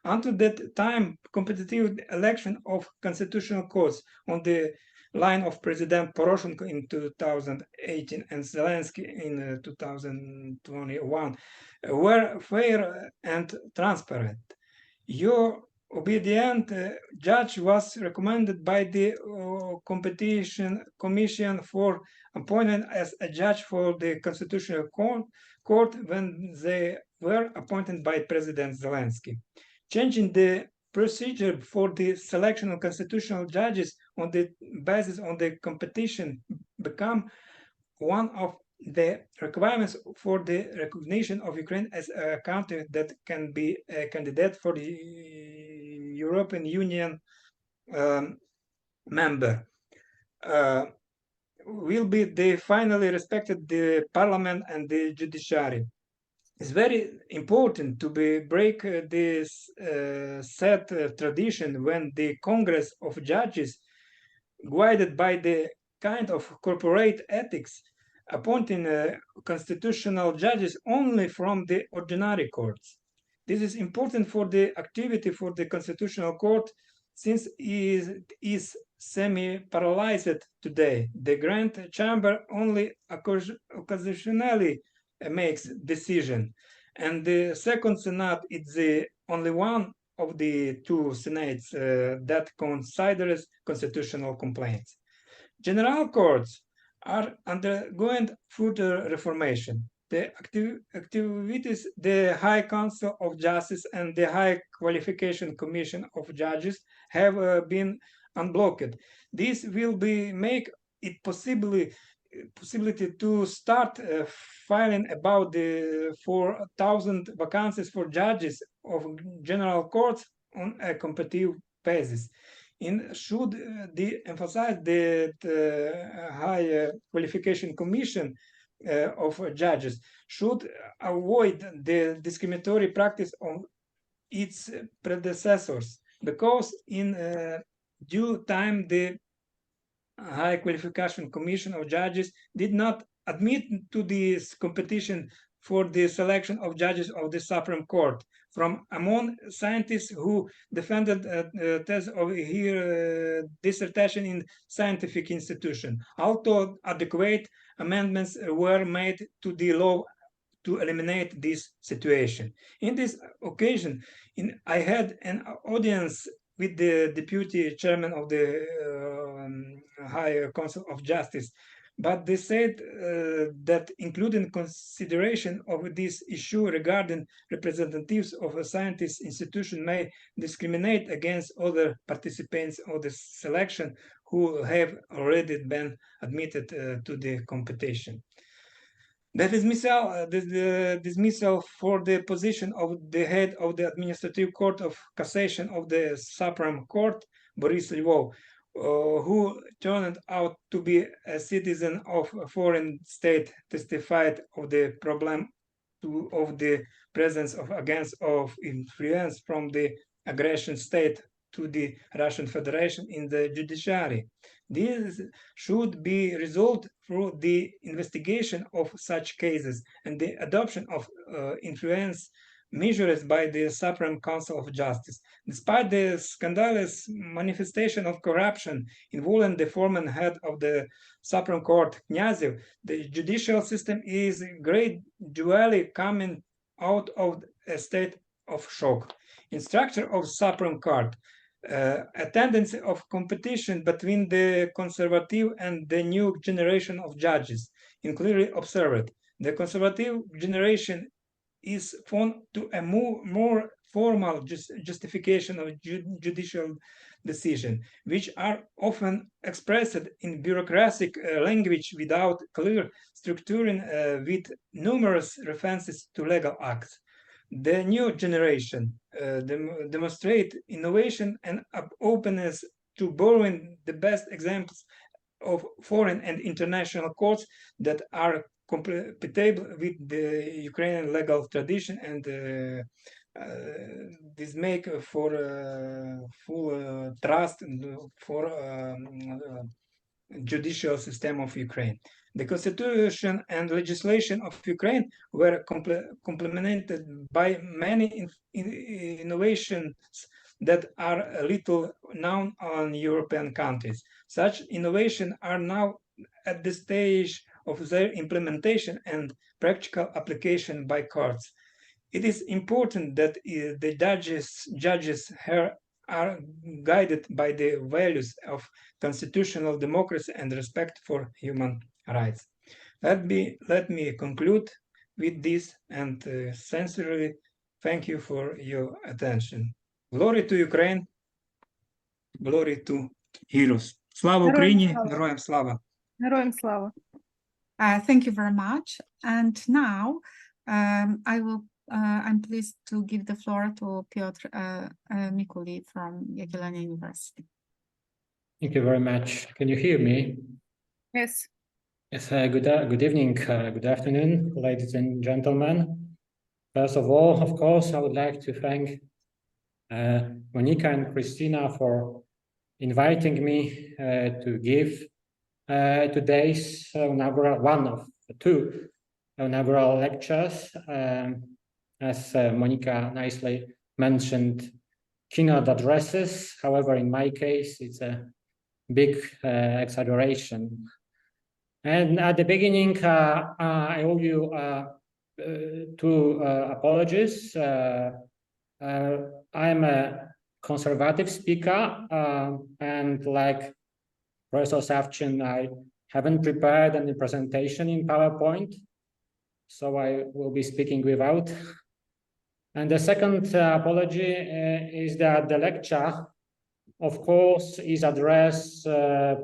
Until that time, competitive election of constitutional courts on the line of President Poroshenko in 2018 and Zelensky in 2021 were fair and transparent. Your obedient judge was recommended by the Competition Commission for appointment as a judge for the Constitutional Court when they were appointed by President Zelensky. Changing the procedure for the selection of constitutional judges on the basis of the competition become one of the requirements for the recognition of Ukraine as a country that can be a candidate for the European Union member. Will be the finally respected the parliament and the judiciary. It's very important to break this sad tradition when the Congress of Judges, guided by the kind of corporate ethics, appointing constitutional judges only from the ordinary courts. This is important for the activity for the Constitutional Court since it is semi-paralyzed today. The Grand Chamber only occasionally makes decision, and the second Senate is the only one of the 2 senates that considers constitutional complaints. General courts are undergoing further reformation. The activities, the High Council of Justice and the High Qualification Commission of Judges have been unblocked. This will make it possibility to start filing about the 4,000 vacancies for judges of general courts on a competitive basis. Should emphasize that High Qualification Commission of judges should avoid the discriminatory practice of its predecessors, because in due time the High Qualification Commission of Judges did not admit to this competition for the selection of judges of the Supreme Court from among scientists who defended thesis of his dissertation in scientific institution. Although adequate amendments were made to the law to eliminate this situation. In this occasion, I had an audience with the deputy chairman of the High Council of Justice, but they said that including consideration of this issue regarding representatives of a scientist institution may discriminate against other participants of the selection who have already been admitted to the competition. The dismissal for the position of the head of the Administrative Court of Cassation of the Supreme Court, Boris Lvov, who turned out to be a citizen of a foreign state, testified of the problem of the presence of agents of influence from the aggression state to the Russian Federation in the judiciary. This should be resolved through the investigation of such cases and the adoption of influence measures by the Supreme Council of Justice. Despite the scandalous manifestation of corruption involving the former head of the Supreme Court, Knyazov, the judicial system is gradually coming out of a state of shock. In structure of Supreme Court, a tendency of competition between the conservative and the new generation of judges is clearly observed. The conservative generation is found to a more formal justification of judicial decision, which are often expressed in bureaucratic language without clear structuring with numerous references to legal acts. The new generation demonstrate innovation and openness to borrowing the best examples of foreign and international courts that are compatible with the Ukrainian legal tradition, and this make for full trust for judicial system of Ukraine. The constitution and legislation of Ukraine were complemented by many innovations that are little known on European countries. Such innovations are now at the stage of their implementation and practical application by courts. It is important that the judges are guided by the values of constitutional democracy and respect for human rights. Let me conclude with this and sincerely thank you for your attention. Glory to Ukraine, glory to heroes. Слава Україні, героям слава. Героям слава. Thank you very much. And now I'm pleased to give the floor to Piotr Mikuli from Jagiellonian University. Thank you very much. Can you hear me? Yes. Yes, good evening, good afternoon, ladies and gentlemen. First of all, of course, I would like to thank Monica and Christina for inviting me to give today's one of the two inaugural lectures. As Monica nicely mentioned, keynote addresses. However, in my case, it's a big exaggeration. And at the beginning, I owe you two apologies. I'm a conservative speaker, and like Professor Savchyn, I haven't prepared any presentation in PowerPoint, so I will be speaking without. And the second apology is that the lecture, of course, is addressed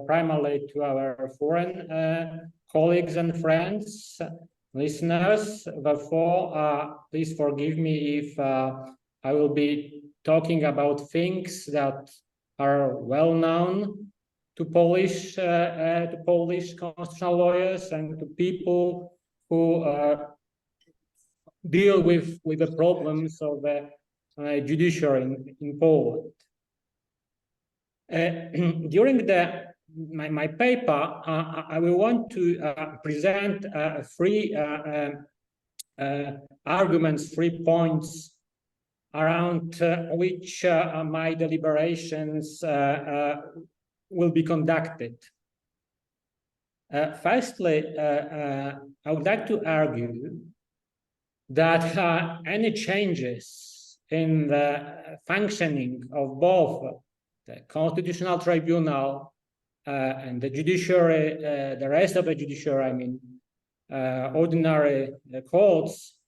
primarily to our foreign colleagues and friends, listeners. Therefore, please forgive me if I will be talking about things that are well known to Polish constitutional lawyers and to people who deal with the problems of the judiciary in Poland. During my paper, I will want to present three arguments, 3 points around which my deliberations will be conducted. Firstly, I would like to argue that any changes in the functioning of both the Constitutional Tribunal and the judiciary, the rest of the judiciary, I mean, ordinary courts,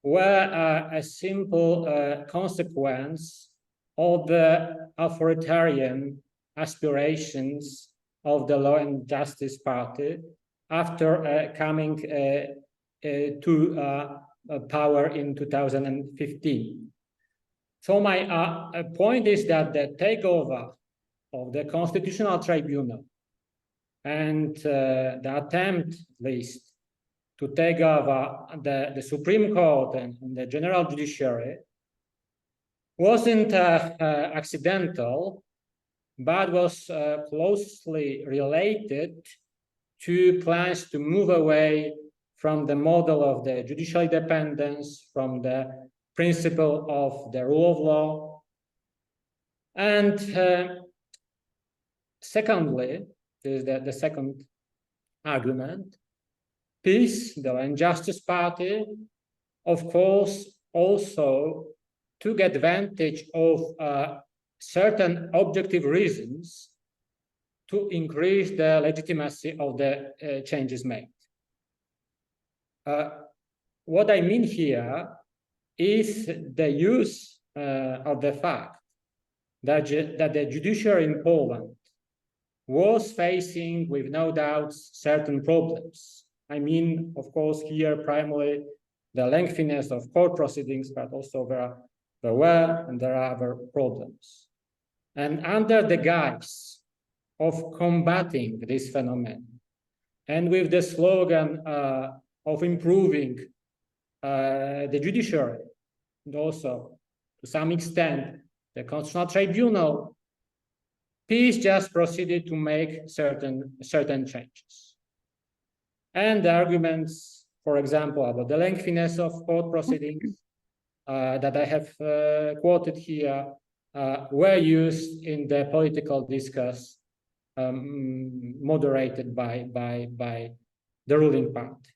were a simple consequence of the authoritarian aspirations of the Law and Justice Party after coming to power in 2015. So my point is that the takeover of the Constitutional Tribunal and the attempt, at least, to take over the Supreme Court and the General Judiciary wasn't accidental, but was closely related to plans to move away from the model of the judicial independence, from the principle of the rule of law. And secondly, this is the second argument, PiS, the Law and Justice Party, of course, also took advantage of certain objective reasons to increase the legitimacy of the changes made. What I mean here is the use of the fact that the judiciary in Poland was facing, with no doubt, certain problems. I mean, of course, here primarily the lengthiness of court proceedings, but also there were and there are other problems. And under the guise of combating this phenomenon, and with the slogan of improving the judiciary, and also to some extent the Constitutional Tribunal, PiS just proceeded to make certain changes. And the arguments, for example, about the lengthiness of court proceedings that I have quoted here were used in the political discourse moderated by the ruling party.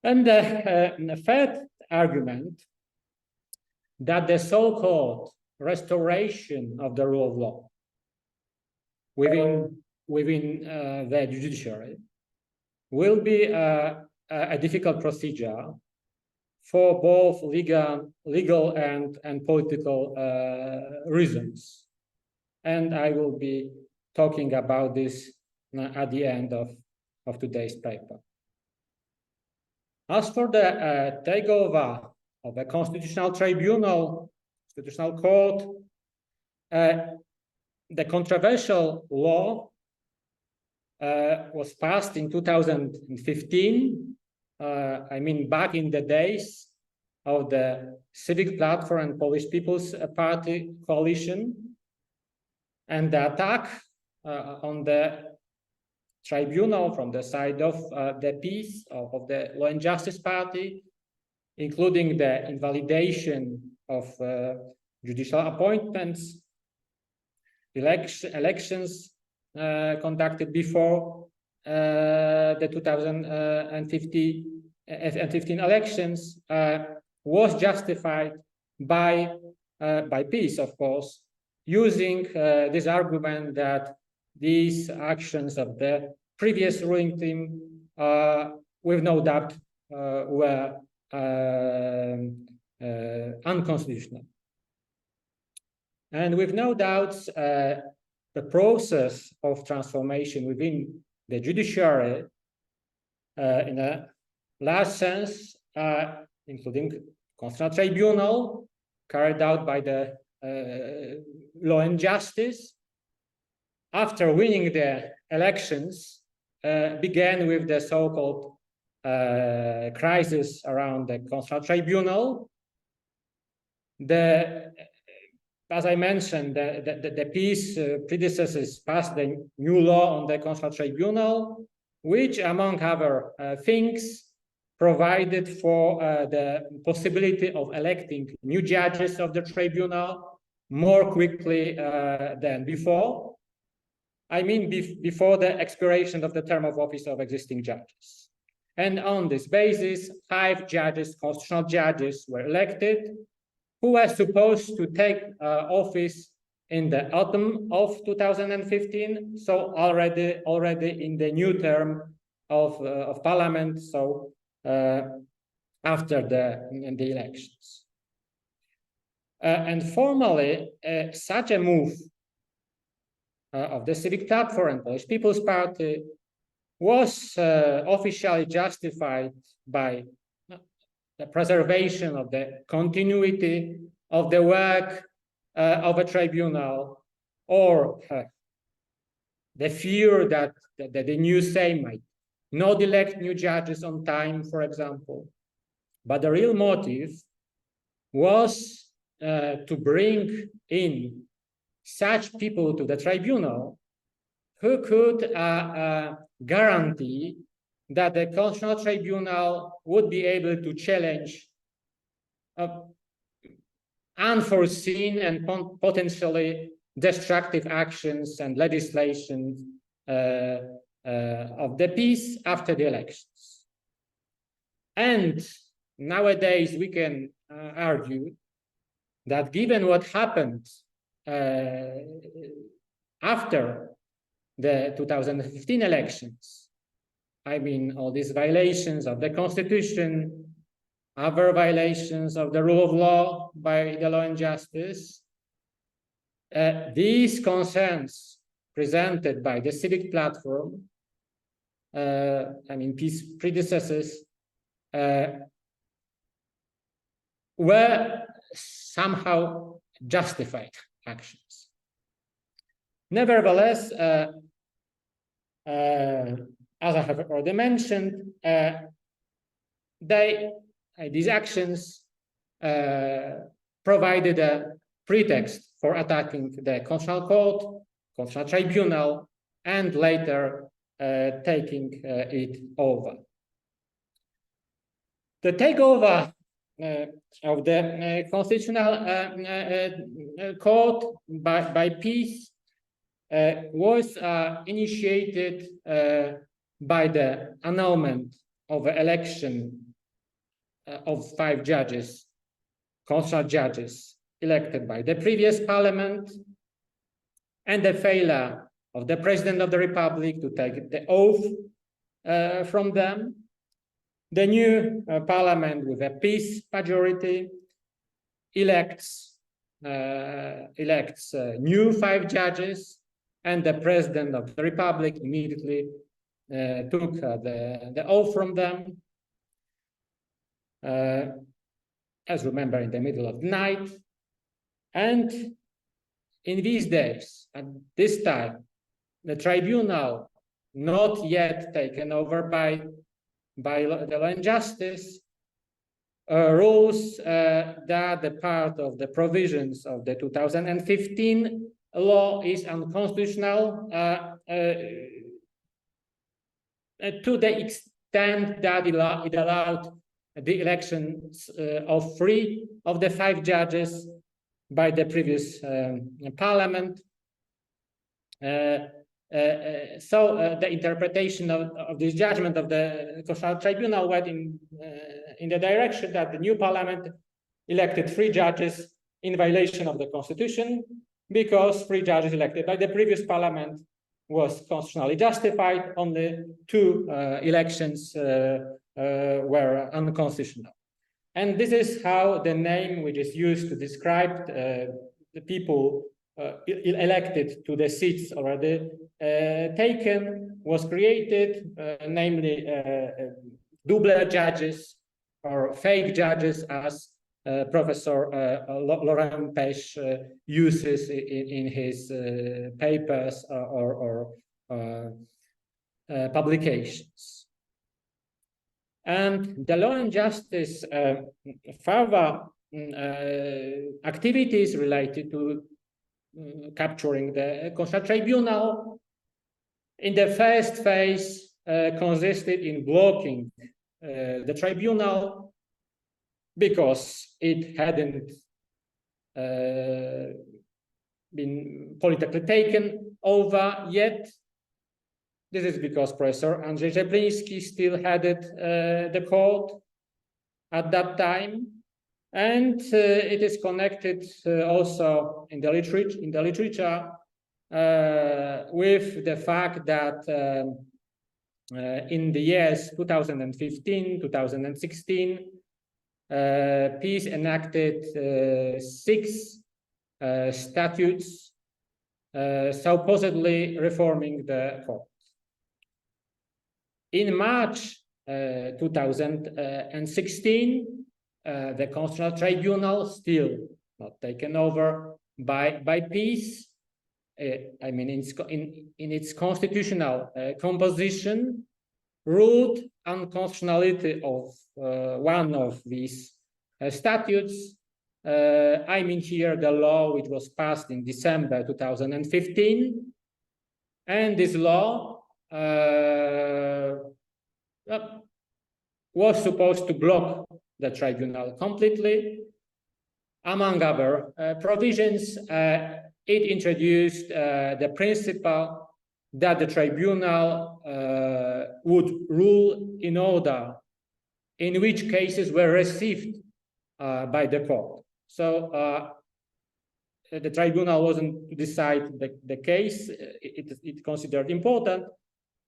And the third argument, that the so-called restoration of the rule of law within the judiciary will be a difficult procedure for both legal and political reasons. And I will be talking about this at the end of today's paper. As for the takeover of the Constitutional Tribunal, Constitutional Court, the controversial law was passed in 2015. I mean, back in the days of the Civic Platform and Polish People's Party coalition, and the attack on the tribunal from the side of the PiS, of the Law and Justice Party, including the invalidation of judicial appointments, elections conducted before the 2015 elections, was justified by PiS, of course, using this argument that these actions of the previous ruling team, with no doubt, were unconstitutional. And with no doubt, the process of transformation within the judiciary, in a large sense, including Constitutional Tribunal, carried out by the Law and Justice, after winning the elections, began with the so-called crisis around the Constitutional Tribunal. As I mentioned, the peace predecessors passed the new law on the Constitutional Tribunal, which, among other things, provided for the possibility of electing new judges of the tribunal more quickly than before. I mean, before the expiration of the term of office of existing judges. And on this basis, 5 judges, constitutional judges, were elected, who were supposed to take office in the autumn of 2015, so already in the new term of parliament, so after the elections. And formally, such a move of the Civic Platform and Polish People's Party was officially justified by the preservation of the continuity of the work of a tribunal, or the fear that the new Sejm might not elect new judges on time, for example. But the real motive was to bring in such people to the tribunal who could guarantee that the Constitutional Tribunal would be able to challenge unforeseen and potentially destructive actions and legislation of the peace after the elections. And nowadays we can argue that given what happened after the 2015 elections, I mean, all these violations of the Constitution, other violations of the rule of law by the law and justice, these concerns presented by the Civic Platform, I mean, peace predecessors, were somehow justified actions. Nevertheless, as I have already mentioned, these actions provided a pretext for attacking the Constitutional Court, Constitutional Tribunal, and later taking it over. The takeover of the Constitutional Court by peace was initiated by the annulment of the election of 5 judges, constitutional judges, elected by the previous parliament, and the failure of the President of the Republic to take the oath from them. The new parliament, with a peace majority, elects new 5 judges, and the President of the Republic immediately took the oath from them. As remember, in the middle of the night. And in these days, at this time, the tribunal, not yet taken over by the law and justice, rules that the part of the provisions of the 2015 law is unconstitutional to the extent that it allowed the elections of 3 of the 5 judges by the previous parliament. So the interpretation of this judgment of the Constitutional Tribunal went in the direction that the new parliament elected 3 judges in violation of the Constitution, because 3 judges elected by the previous parliament was constitutionally justified. Only 2 elections were unconstitutional. And this is how the name which is used to describe the people elected to the seats already taken was created, namely double judges or fake judges, as Professor Laurent Pech uses in his papers or publications. And the law and justice further activities related to capturing the Constitutional Tribunal in the first phase consisted in blocking the tribunal because it hadn't been politically taken over yet. This is because Professor Andrzej Rzepliński still headed the court at that time. And it is connected also in the literature with the fact that in the years 2015, 2016, peace enacted 6 statutes supposedly reforming the court. In March 2016, the Constitutional Tribunal, still not taken over by peace, I mean, in its constitutional composition, ruled unconstitutionality of one of these statutes. I mean here the law which was passed in December 2015, and this law was supposed to block the tribunal completely. Among other provisions, it introduced the principle that the tribunal would rule in order in which cases were received by the court. So the tribunal wasn't to decide the case it considered important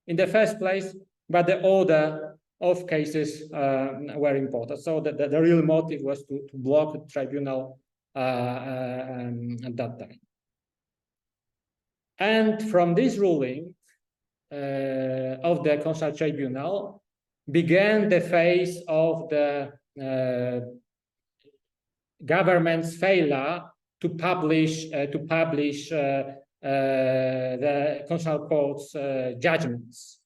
in the first place, but the order of cases were important. So the real motive was to block the tribunal at that time. And from this ruling of the Constitutional Tribunal began the phase of the government's failure to publish the Constitutional Court's judgments,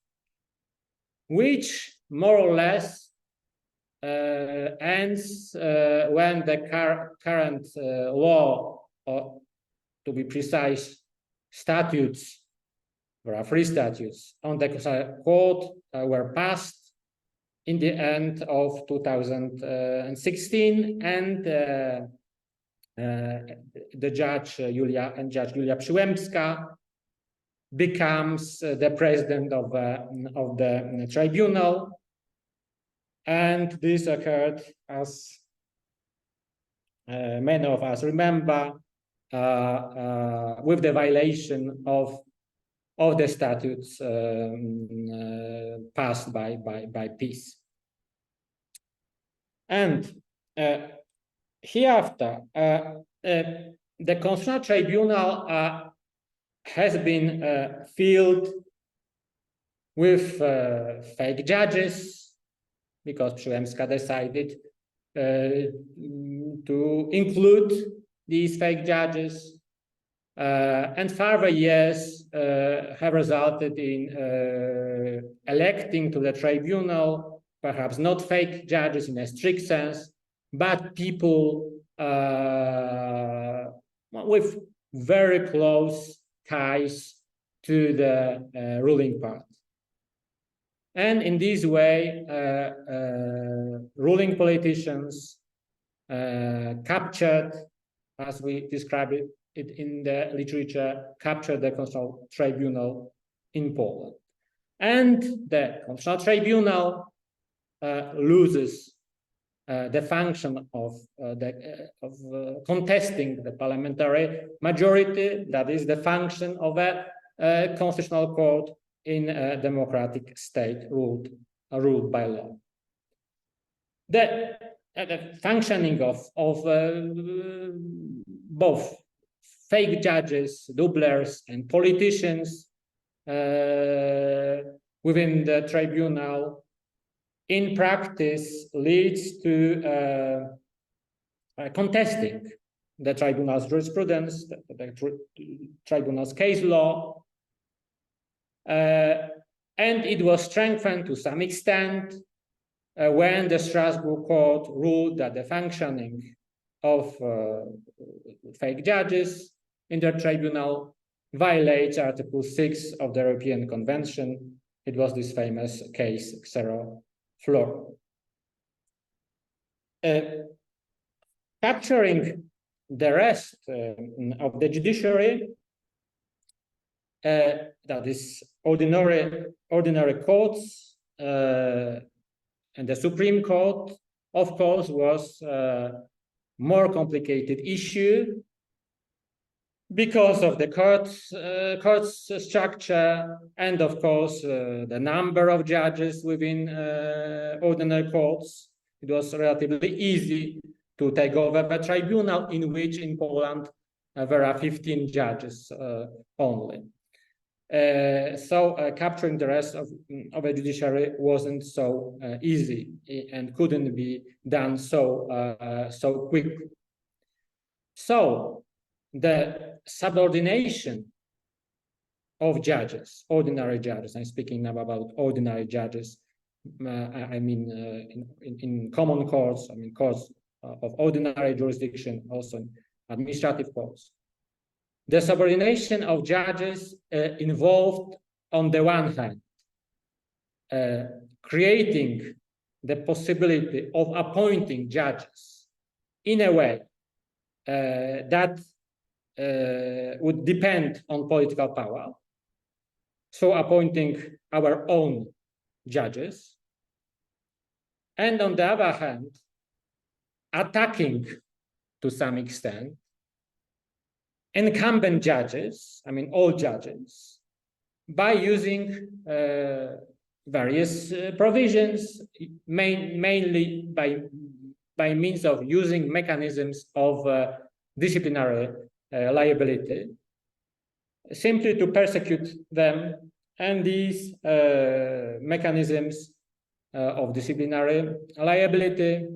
which more or less ends when the current law, or to be precise, statutes, there are 3 statutes on the Constitutional Court were passed in the end of 2016, and the Judge Julia Przyłębska becomes the president of the tribunal. And this occurred, as many of us remember, with the violation of the statutes passed by peace. And hereafter, the Constitutional Tribunal has been filled with fake judges, because Przyłębska decided to include these fake judges, and further years have resulted in electing to the tribunal perhaps not fake judges in a strict sense, but people with very close ties to the ruling party. And in this way, ruling politicians captured, as we describe it in the literature, captured the Constitutional Tribunal in Poland. And the Constitutional Tribunal loses the function of contesting the parliamentary majority, that is the function of a constitutional court in a democratic state ruled by law. The functioning of both fake judges, doublers, and politicians within the tribunal in practice leads to contesting the tribunal's jurisprudence, the tribunal's case law, and it was strengthened to some extent when the Strasbourg court ruled that the functioning of fake judges in the tribunal violates Article 6 of the European Convention. It was this famous case, Xero Flor. Capturing the rest of the judiciary, that is ordinary courts, and the Supreme Court, of course, was a more complicated issue because of the court's structure and, of course, the number of judges within ordinary courts. It was relatively easy to take over the tribunal, in which in Poland there are 15 judges only. So capturing the rest of the judiciary wasn't so easy and couldn't be done so quickly. So the subordination of judges, ordinary judges, I'm speaking now about ordinary judges, I mean in common courts, I mean courts of ordinary jurisdiction, also in administrative courts. The subordination of judges involved, on the one hand, creating the possibility of appointing judges in a way that would depend on political power, so appointing our own judges, and on the other hand, attacking to some extent incumbent judges, I mean all judges, by using various provisions, mainly by means of using mechanisms of disciplinary liability, simply to persecute them. And these mechanisms of disciplinary liability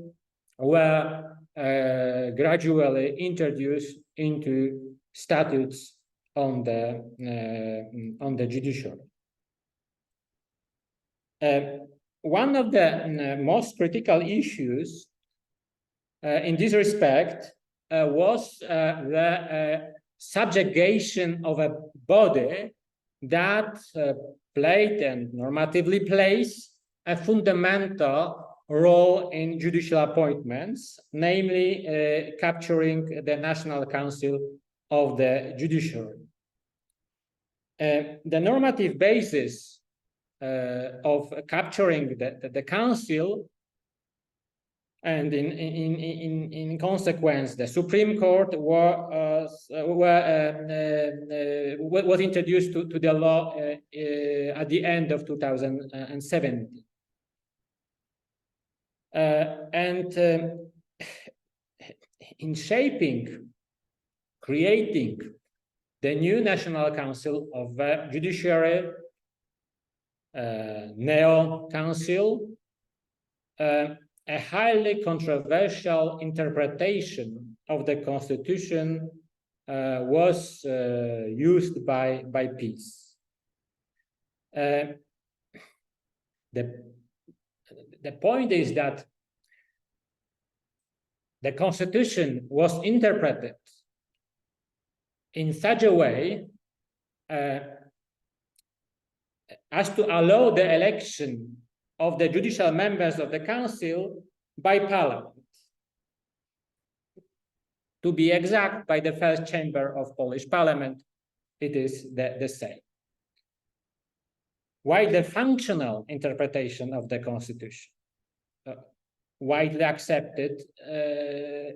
were gradually introduced into statutes on the judiciary. One of the most critical issues in this respect was the subjugation of a body that played and normatively plays a fundamental role in judicial appointments, namely capturing the National Council of the Judiciary. The normative basis of capturing the council, and in consequence, the Supreme Court was introduced to the law at the end of 2017. In shaping, creating the new National Council of the Judiciary, Neo-Council, a highly controversial interpretation of the Constitution was used by PiS. The point is that the Constitution was interpreted in such a way as to allow the election of the judicial members of the Council by Parliament. To be exact, by the first chamber of Polish Parliament, it is the same. While the functional interpretation of the Constitution, widely accepted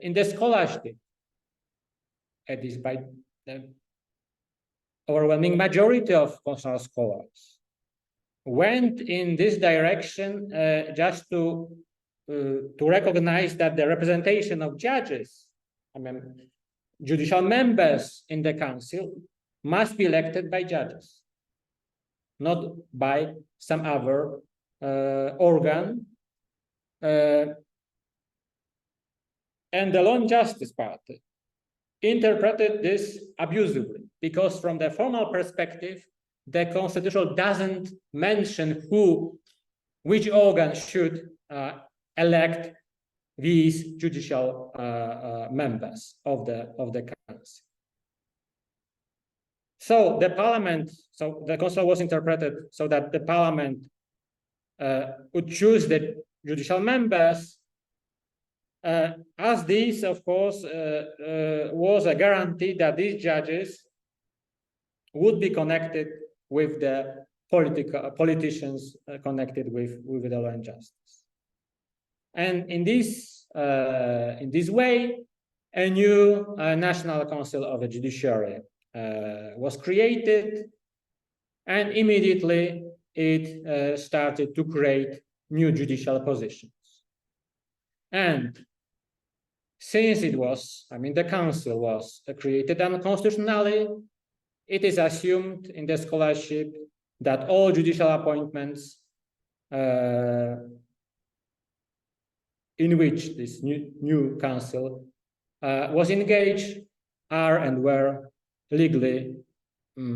in the scholarship, at least by the overwhelming majority of constitutional scholars, went in this direction just to recognize that the representation of judges, I mean, judicial members in the council, must be elected by judges, not by some other organ. And the Law and Justice Party interpreted this abusively, because from the formal perspective, the Constitution doesn't mention which organ should elect these judicial members of the council. So the parliament, so the constitution was interpreted so that the parliament would choose the judicial members, as this, of course, was a guarantee that these judges would be connected with the politicians connected with the law and justice. And in this way, a new National Council of the Judiciary was created, and immediately it started to create new judicial positions. And since it was, the council was created unconstitutionally, it is assumed in the scholarship that all judicial appointments in which this new council was engaged are and were legally,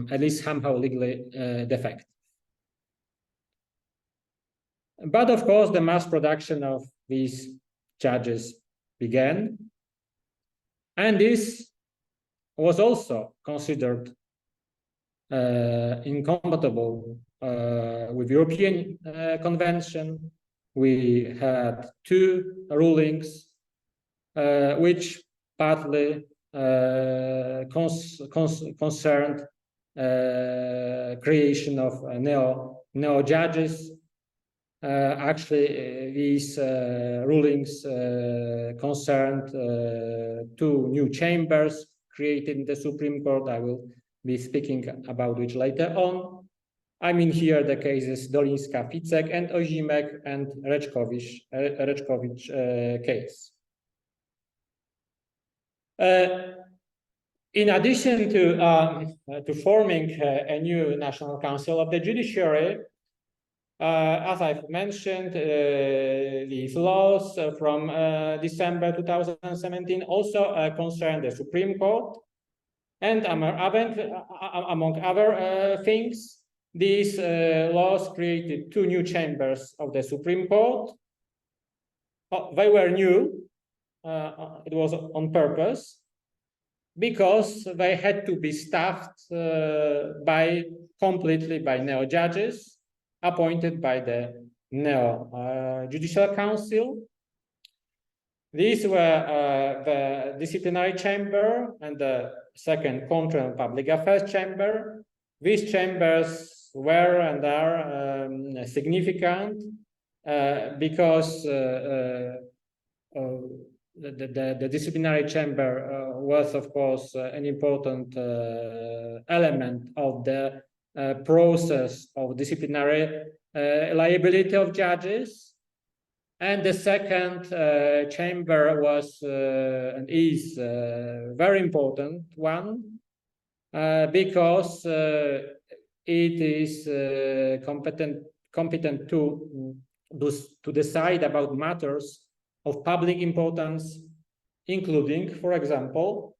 at least somehow legally, defective. But of course, the mass production of these judges began, and this was also considered incompatible with European Convention. We had two rulings which partly concerned creation of neo judges. Actually, these rulings concerned two new chambers created in the Supreme Court. I will be speaking about which later on. Here the cases Dolińska-Ficek and Ozimek and Reczkowicz case. In addition to forming a new National Council of the Judiciary, as I've mentioned, these laws from December 2017 also concern the Supreme Court, and among other things, these laws created two new chambers of the Supreme Court. They were new. It was on purpose, because they had to be staffed completely by neo-judges appointed by the Neo-Judicial Council. These were the Disciplinary Chamber and the Second Control and Public Affairs Chamber. These chambers were and are significant because the disciplinary chamber was, of course, an important element of the process of disciplinary liability of judges. And the second chamber was and is a very important one because it is competent to decide about matters of public importance, including, for example,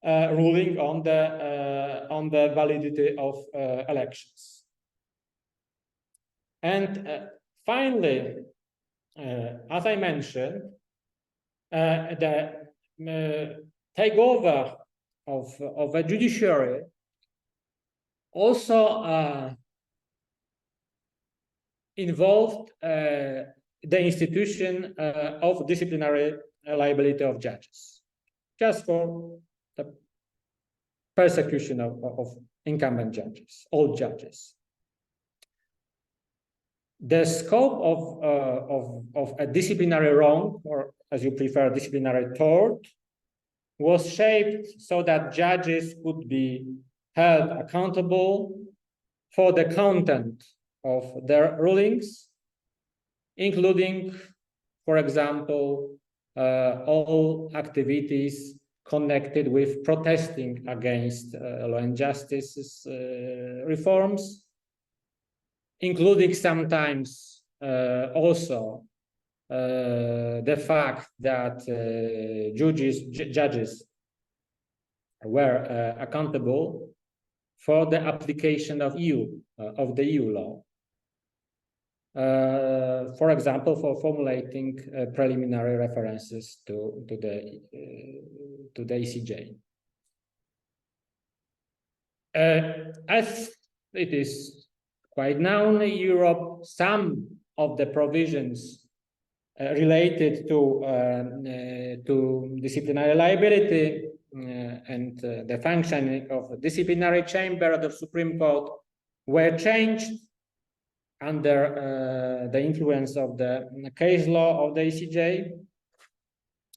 ruling on the validity of elections. And finally, as I mentioned, the takeover of a judiciary also involved the institution of disciplinary liability of judges, just for the persecution of incumbent judges, old judges. The scope of a disciplinary wrong, or as you prefer, disciplinary tort, was shaped so that judges could be held accountable for the content of their rulings, including, for example, all activities connected with protesting against law and justice reforms, including sometimes also the fact that judges were accountable for the application of the EU law. for example, for formulating preliminary references to the ECJ. As it is quite known in Europe, some of the provisions related to disciplinary liability and the functioning of the disciplinary chamber of the Supreme Court were changed under the influence of the case law of the ECJ,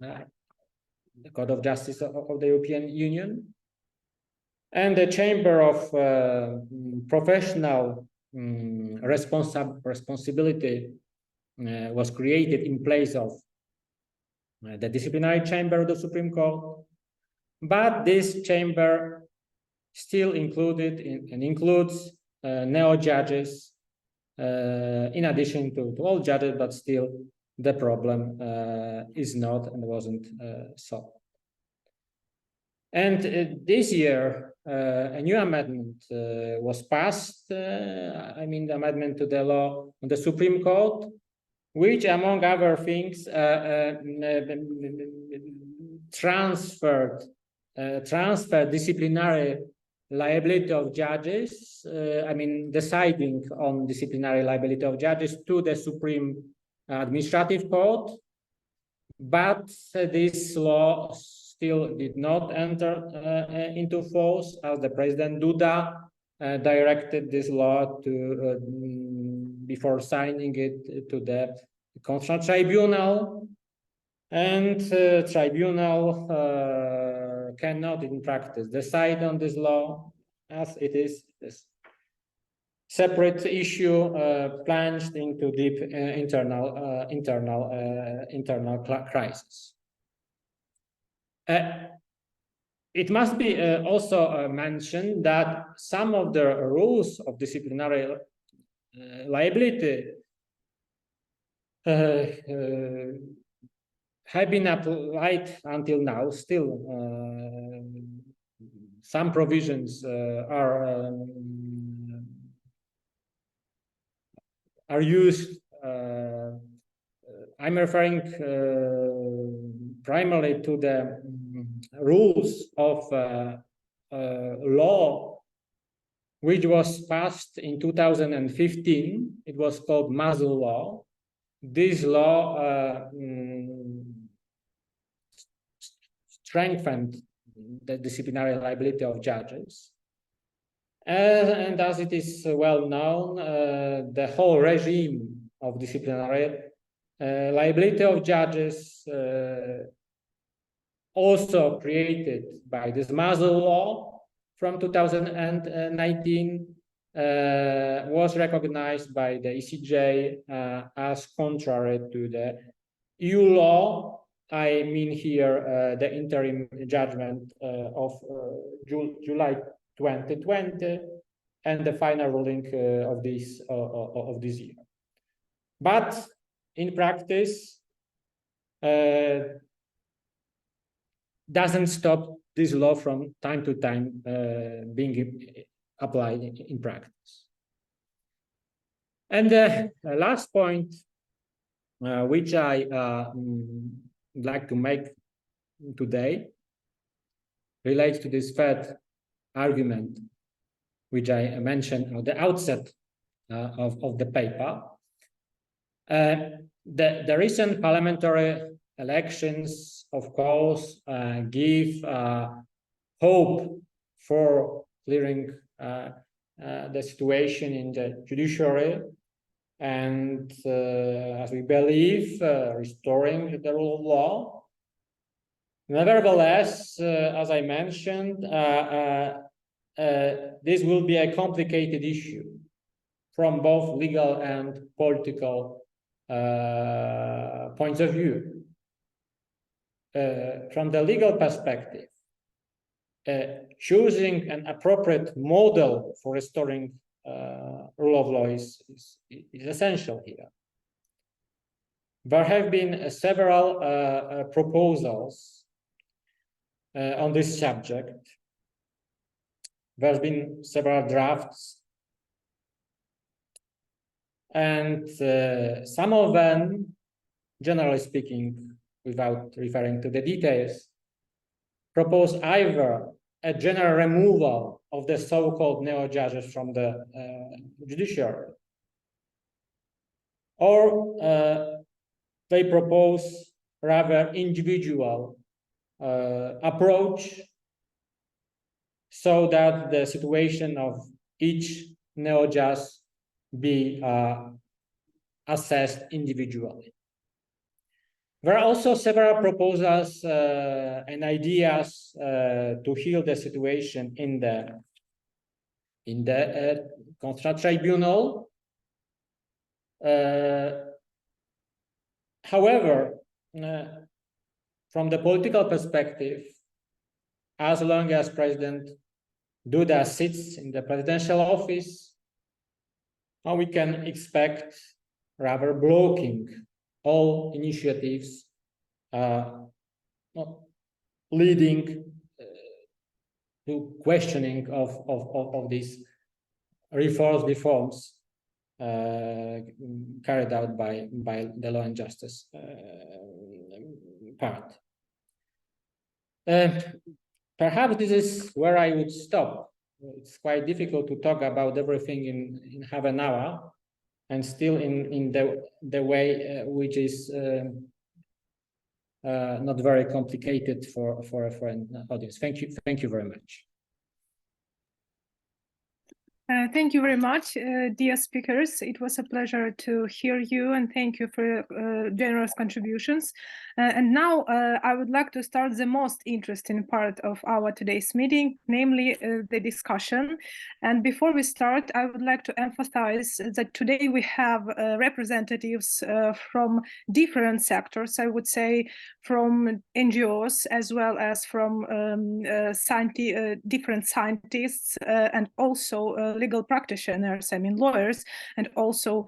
the Court of Justice of the European Union, and the Chamber of Professional Responsibility was created in place of the disciplinary chamber of the Supreme Court. But this chamber still included and includes neo-judges in addition to all judges, but still the problem is not and wasn't solved. And this year, a new amendment was passed, I mean, the amendment to the law on the Supreme Court, which, among other things, transferred disciplinary liability of judges, I mean, deciding on disciplinary liability of judges to the Supreme Administrative Court. But this law still did not enter into force, as the President Duda directed this law to before signing it to the Constitutional Tribunal, and Tribunal cannot in practice decide on this law, as it is this separate issue plunged into deep internal crisis. It must be also mentioned that some of the rules of disciplinary liability have been applied until now. Still, some provisions are used. I'm referring primarily to the rules of law which was passed in 2015. It was called Muzzle Law. This law strengthened the disciplinary liability of judges. And as it is well known, the whole regime of disciplinary liability of judges also created by this Muzzle Law from 2019 was recognized by the ECJ as contrary to the EU law. I mean here the interim judgment of July 2020 and the final ruling of this year. But in practice, doesn't stop this law from time to time being applied in practice. And the last point, which I would like to make today, relates to this third argument, which I mentioned at the outset of the paper. The recent parliamentary elections, of course, give hope for clearing the situation in the judiciary and, as we believe, restoring the rule of law. Nevertheless, as I mentioned, this will be a complicated issue from both legal and political points of view. From the legal perspective, choosing an appropriate model for restoring rule of law is essential here. There have been several proposals on this subject. There's been several drafts. and some of them, generally speaking, without referring to the details, propose either a general removal of the so-called neo-judges from the judiciary, or they propose rather individual approach, so that the situation of each neo-judge be assessed individually. There are also several proposals and ideas to heal the situation in the Constitutional Tribunal. However, from the political perspective, as long as President Duda sits in the presidential office, we can expect rather blocking all initiatives leading to questioning of these reforms carried out by the law and justice part. Perhaps this is where I would stop. It's quite difficult to talk about everything in half an hour, and still in the way which is not very complicated for an audience. Thank you very much. Thank you very much, dear speakers. It was a pleasure to hear you, and thank you for your generous contributions. And now I would like to start the most interesting part of our today's meeting, namely the discussion. And before we start, I would like to emphasize that today we have representatives from different sectors, I would say from NGOs, as well as from different scientists and also legal practitioners, I mean lawyers, and also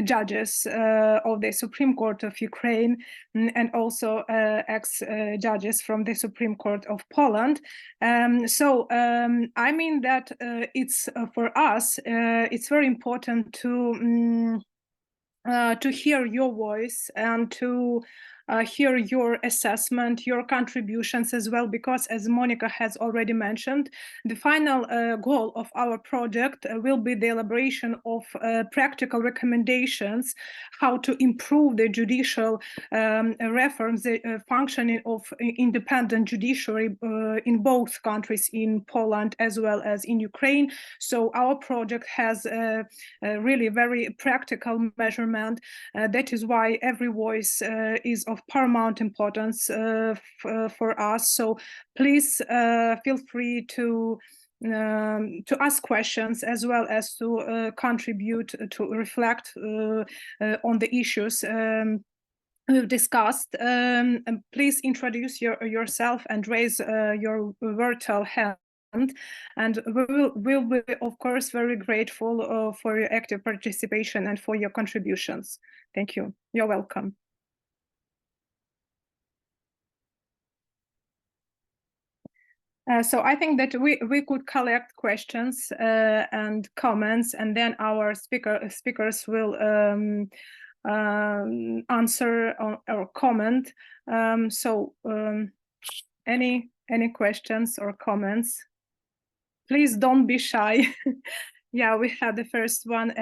judges of the Supreme Court of Ukraine, and also ex-judges from the Supreme Court of Poland. I mean that it's for us, it's very important to hear your voice and to hear your assessment, your contributions as well, because as Monica has already mentioned, the final goal of our project will be the elaboration of practical recommendations how to improve the judicial reforms, the functioning of independent judiciary in both countries, in Poland as well as in Ukraine. So our project has a really very practical measurement. That is why every voice is of paramount importance for us. So please feel free to ask questions as well as to contribute, to reflect on the issues we've discussed. Please introduce yourself and raise your virtual hand. And we'll be, of course, very grateful for your active participation and for your contributions. Thank you. You're welcome. So I think that we could collect questions and comments, and then our speakers will answer or comment. Any questions or comments? Please don't be shy. Yeah, we had the first one.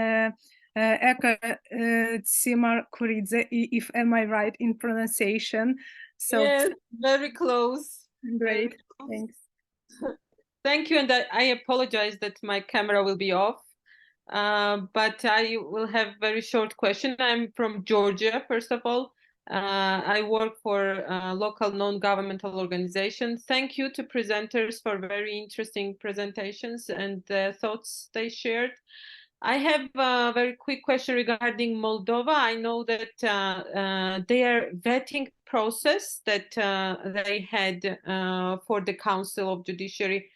Eka Tsimarkuridze, if am I right in pronunciation? So yes, very close. Great, Very close. thanks. Thank you, and I apologize that my camera will be off, but I will have very short question. I'm from Georgia, first of all. I work for local non-governmental organizations. Thank you to presenters for very interesting presentations and the thoughts they shared. I have a very quick question regarding Moldova. I know that their vetting process that they had for the Council of Judiciary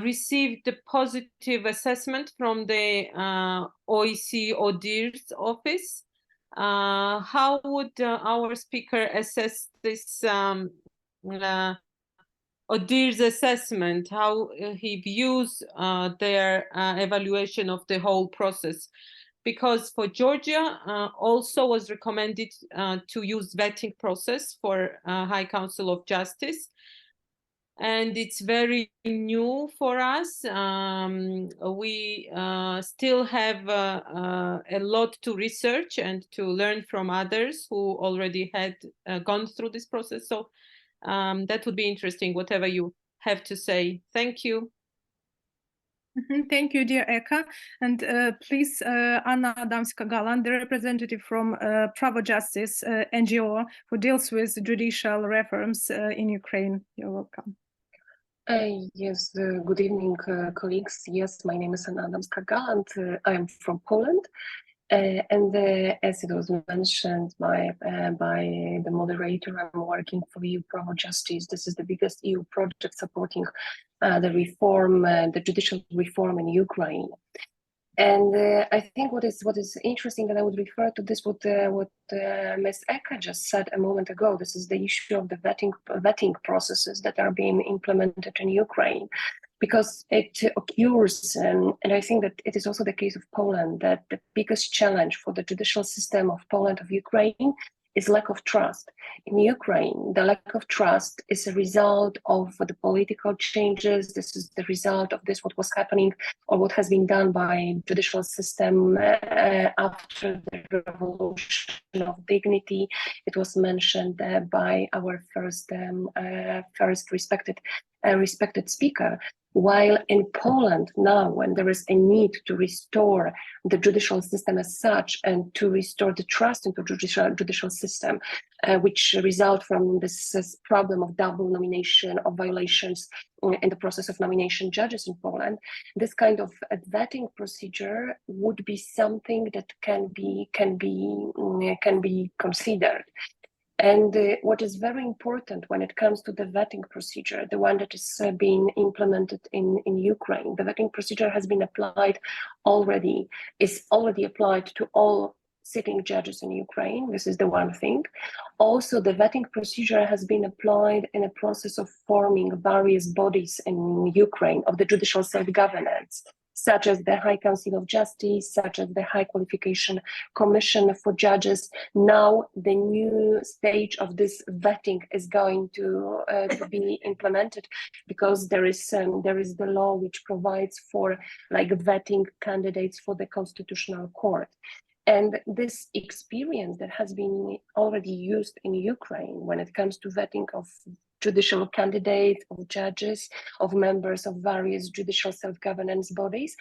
received a positive assessment from the OEC ODIHR's office. How would our speaker assess this ODIHR's assessment, how he views their evaluation of the whole process? because for Georgia also was recommended to use vetting process for High Council of Justice. And it's very new for us. We still have a lot to research and to learn from others who already had gone through this process. So that would be interesting, whatever you have to say. Thank you. Thank you, dear Eka. And please, Anna Adamska-Galan, the representative from Pravo Justice NGO, who deals with judicial reforms in Ukraine. You're welcome. Yes, good evening, colleagues. Yes, my name is Anna Adamska-Galan, and I am from Poland. And as it was mentioned by the moderator, I'm working for EU Pravo Justice. This is the biggest EU project supporting the reform, the judicial reform in Ukraine. And I think what is interesting, and I would refer to this what Ms. Eka just said a moment ago. This is the issue of the vetting processes that are being implemented in Ukraine, because it occurs, and I think that it is also the case of Poland, that the biggest challenge for the judicial system of Poland, of Ukraine, is lack of trust. In Ukraine, the lack of trust is a result of the political changes. This is the result of this, what was happening or what has been done by judicial system after the revolution of dignity. It was mentioned by our first respected speaker. While in Poland now, when there is a need to restore the judicial system as such and to restore the trust into judicial system, which result from this problem of double nomination, of violations in the process of nomination judges in Poland, this kind of vetting procedure would be something that can be considered. And what is very important when it comes to the vetting procedure, the one that is being implemented in Ukraine, the vetting procedure has been applied already, is already applied to all sitting judges in Ukraine. This is the one thing. Also, the vetting procedure has been applied in a process of forming various bodies in Ukraine of the judicial self-governance, such as the High Council of Justice, such as the High Qualification Commission for Judges. Now, the new stage of this vetting is going to be implemented, because there is the law which provides for vetting candidates for the Constitutional Court. And this experience that has been already used in Ukraine when it comes to vetting of judicial candidates, of judges, of members of various judicial self-governance bodies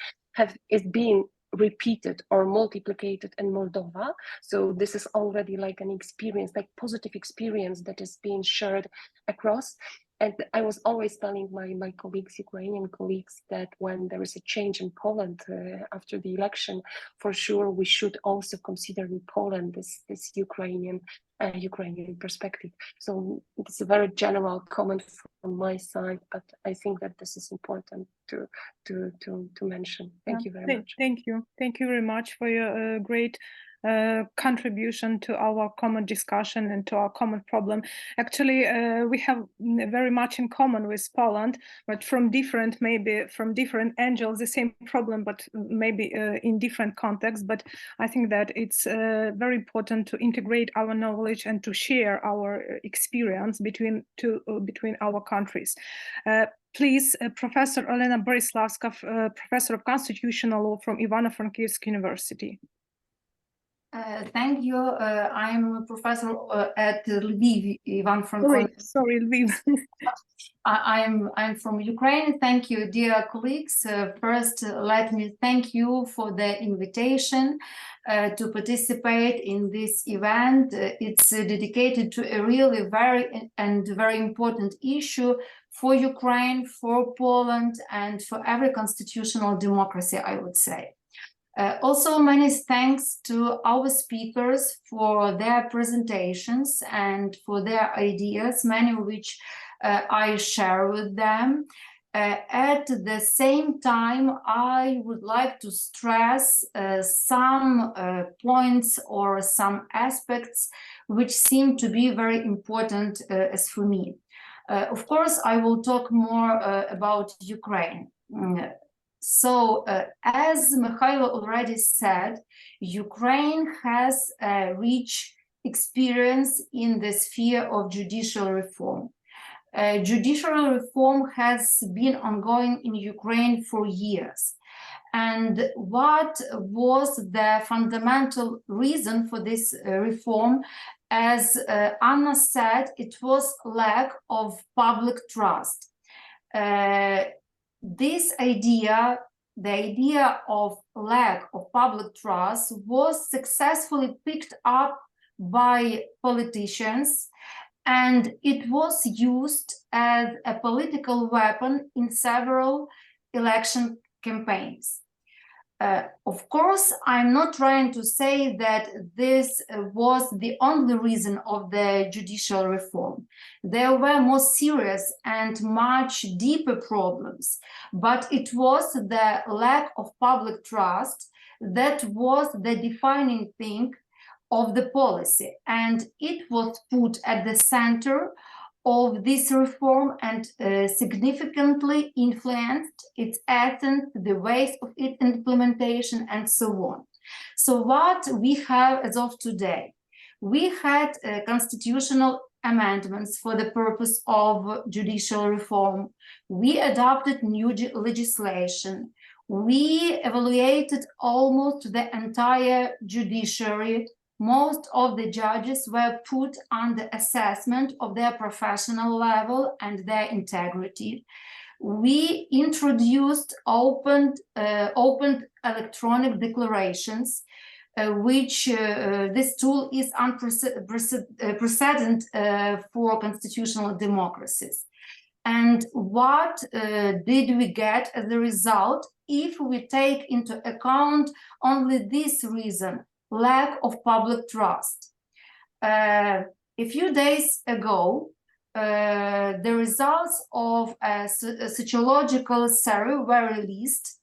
is being repeated or multiplicated in Moldova. So this is already an experience, positive experience that is being shared across. And I was always telling my colleagues, Ukrainian colleagues, that when there is a change in Poland after the election, for sure we should also consider in Poland this Ukrainian perspective. So it's a very general comment from my side, but I think that this is important to mention. Thank you very much. Thank you very much for your great contribution to our common discussion and to our common problem. Actually, we have very much in common with Poland, but from different angles, the same problem, but maybe in different contexts. But I think that it's very important to integrate our knowledge and to share our experience between our countries. Please, Professor Olena Borislavska, Professor of Constitutional Law from Ivano-Frankivsk University. Thank you. I'm a professor at Lviv, Ivano-Frankivsk. Sorry, Lviv. I'm from Ukraine. Thank you, dear colleagues. First, let me thank you for the invitation to participate in this event. It's dedicated to a really very important issue for Ukraine, for Poland, and for every constitutional democracy, I would say. Also, many thanks to our speakers for their presentations and for their ideas, many of which I share with them. At the same time, I would like to stress some points or some aspects which seem to be very important as for me. Of course, I will talk more about Ukraine. So, as Mykhailo already said, Ukraine has a rich experience in the sphere of judicial reform. Judicial reform has been ongoing in Ukraine for years. And what was the fundamental reason for this reform? As Anna said, it was lack of public trust. This idea, the idea of lack of public trust, was successfully picked up by politicians, and it was used as a political weapon in several election campaigns. Of course, I'm not trying to say that this was the only reason of the judicial reform. There were more serious and much deeper problems, but it was the lack of public trust that was the defining thing of the policy, and it was put at the center of this reform and significantly influenced its essence, the ways of its implementation, and so on. So what we have as of today, we had constitutional amendments for the purpose of judicial reform. We adopted new legislation. We evaluated almost the entire judiciary. Most of the judges were put under assessment of their professional level and their integrity. We introduced open electronic declarations, which this tool is unprecedented for constitutional democracies. And what did we get as a result? If we take into account only this reason, lack of public trust. A few days ago, the results of a sociological survey were released,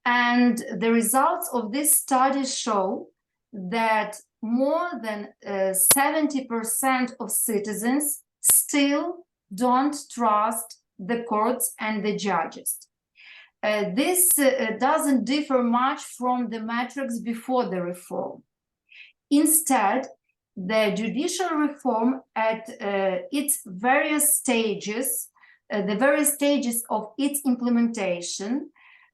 and the results of this study show that more than 70% of citizens still don't trust the courts and the judges. This doesn't differ much from the metrics before the reform. Instead, the judicial reform at its various stages, the various stages of its implementation,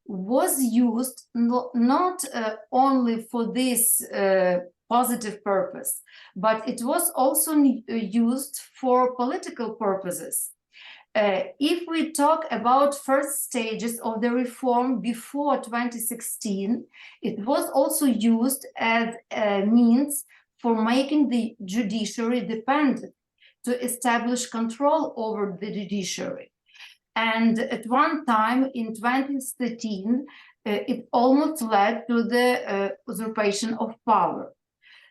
was used not only for this positive purpose, but it was also used for political purposes. If we talk about first stages of the reform before 2016, it was also used as a means for making the judiciary dependent, to establish control over the judiciary. And at one time in 2013, it almost led to the usurpation of power.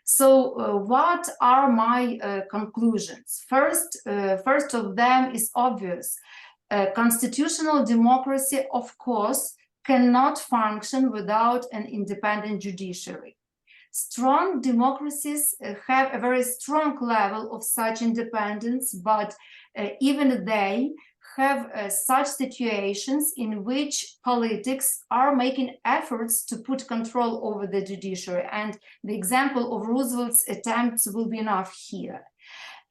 So what are my conclusions? First of them is obvious. Constitutional democracy, of course, cannot function without an independent judiciary. Strong democracies have a very strong level of such independence, but even they have such situations in which politics are making efforts to put control over the judiciary. And the example of Roosevelt's attempts will be enough here.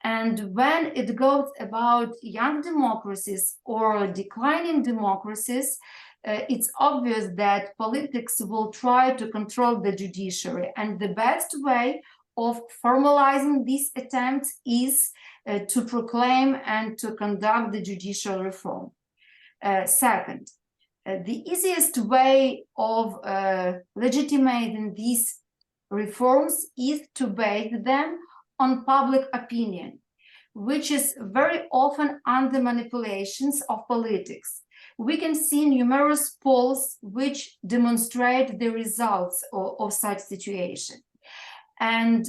And when it goes about young democracies or declining democracies, it's obvious that politics will try to control the judiciary. And the best way of formalizing these attempts is to proclaim and to conduct the judicial reform. Second, the easiest way of legitimating these reforms is to base them on public opinion, which is very often under manipulations of politics. We can see numerous polls which demonstrate the results of such situation. And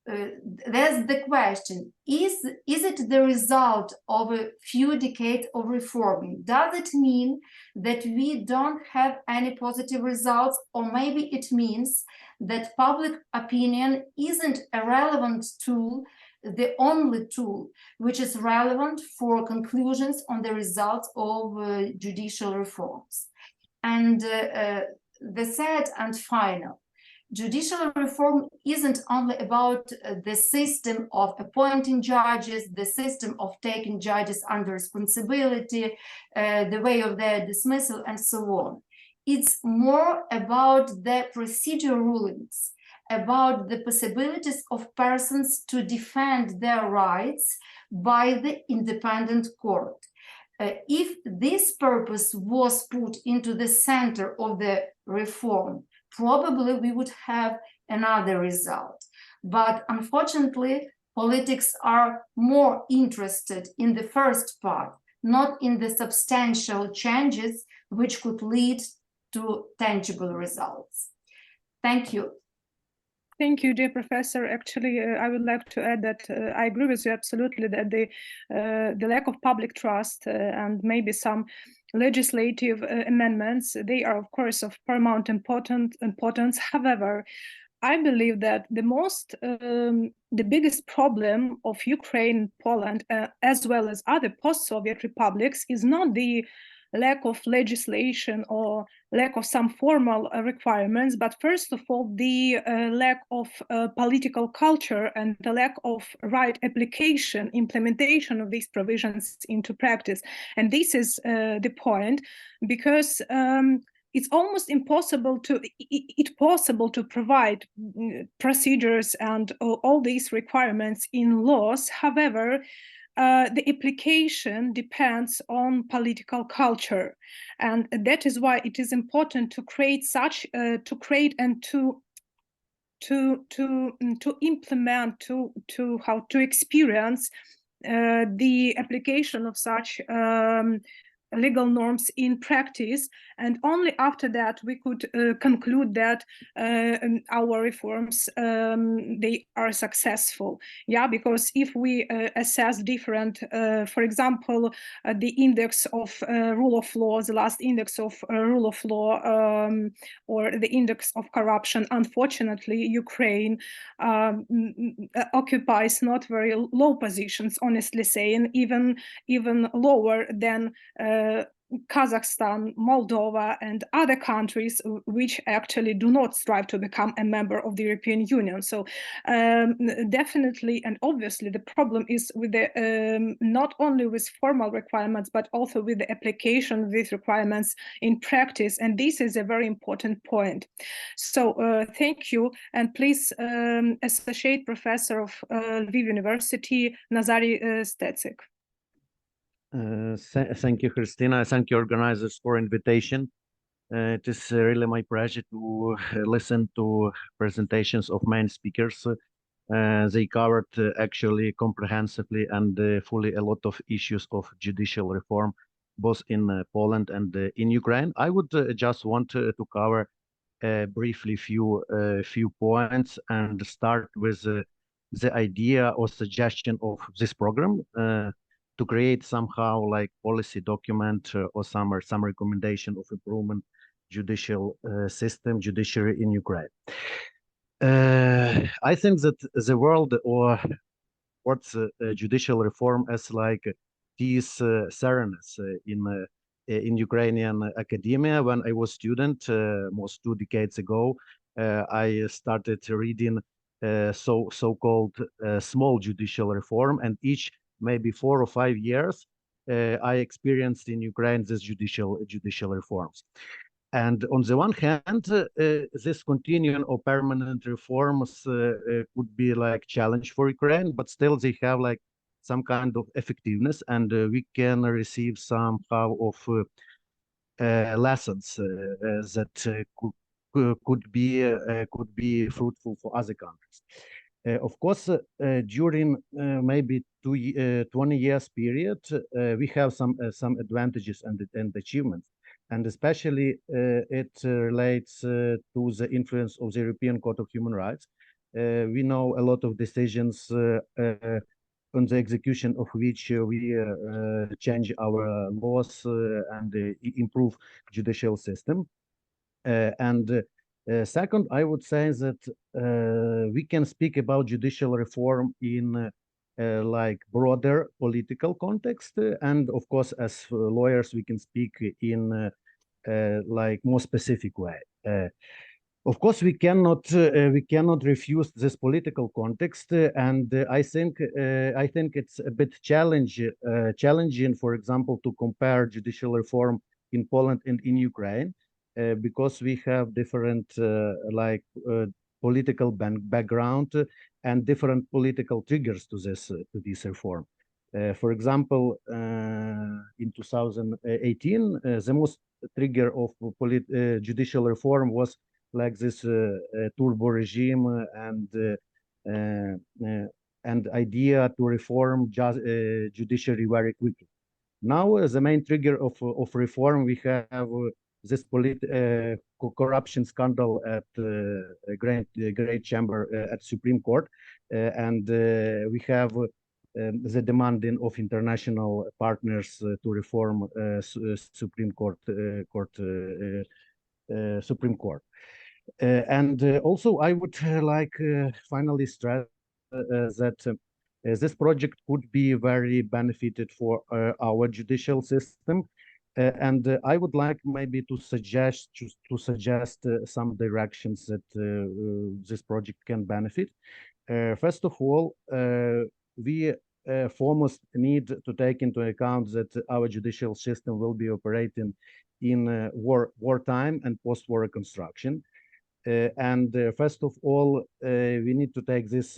there's the question, is it the result of a few decades of reforming? Does it mean that we don't have any positive results, or maybe it means that public opinion isn't a relevant tool, the only tool which is relevant for conclusions on the results of judicial reforms? And the third and final, judicial reform isn't only about the system of appointing judges, the system of taking judges under responsibility, the way of their dismissal, and so on. It's more about the procedural rulings, about the possibilities of persons to defend their rights by the independent court. If this purpose was put into the center of the reform, probably we would have another result. But unfortunately, politics are more interested in the first part, not in the substantial changes which could lead to tangible results. Thank you. Thank you, dear Professor. Actually, I would like to add that I agree with you absolutely that the lack of public trust and maybe some legislative amendments, they are of course of paramount importance. However, I believe that the biggest problem of Ukraine, Poland, as well as other post-Soviet republics is not the lack of legislation or lack of some formal requirements, but first of all, the lack of political culture and the lack of right application, implementation of these provisions into practice. And this is the point, because it's almost impossible to provide procedures and all these requirements in laws. However, the application depends on political culture, and that is why it is important to create such and to implement, to experience the application of such legal norms in practice, and only after that we could conclude that our reforms they are successful. Yeah, because if we assess different, for example, the index of rule of law, the last index of rule of law, or the index of corruption, unfortunately, Ukraine occupies not very low positions, honestly saying, even lower than Kazakhstan, Moldova, and other countries which actually do not strive to become a member of the European Union. So definitely and obviously the problem is with the not only with formal requirements, but also with the application of these requirements in practice. And this is a very important point. So thank you. And please, Associate Professor of Lviv University, Nazary Stetsik. Thank you, Christina. Thank you, organizers, for invitation. It is really my pleasure to listen to presentations of main speakers. They covered actually comprehensively and fully a lot of issues of judicial reform, both in Poland and in Ukraine. I would just want to cover briefly few points and start with the idea or suggestion of this program. To create somehow like policy document or some recommendation of improvement judicial system, judiciary in Ukraine. I think that the world or what's judicial reform as like these serenades in Ukrainian academia. When I was student, almost 2 decades ago, I started reading so-called small judicial reform, and each maybe 4 or 5 years, I experienced in Ukraine these judicial reforms. And on the one hand, this continuing or permanent reforms could be like challenge for Ukraine, but still they have like some kind of effectiveness, and we can receive somehow of lessons that could be fruitful for other countries. Of course, during maybe 20 years period, we have some advantages and achievements, and especially it relates to the influence of the European Court of Human Rights. We know a lot of decisions on the execution of which we change our laws and improve judicial system. Second, I would say that we can speak about judicial reform in like broader political context, and of course, as lawyers, we can speak in like more specific way. Of course, we cannot refuse this political context, and I think it's a bit challenging, for example, to compare judicial reform in Poland and in Ukraine, because we have different political background and different political triggers to this reform. For example, in 2018, the most trigger of judicial reform was like this turbo regime and idea to reform judiciary very quickly. Now, the main trigger of reform, we have this corruption scandal at Great Chamber at Supreme Court, and we have the demanding of international partners to reform Supreme Court. And also, I would like finally stress that this project could be very benefited for our judicial system, and I would like maybe to suggest some directions that this project can benefit. First of all, we foremost need to take into account that our judicial system will be operating in wartime and post-war reconstruction. And first of all, we need to take this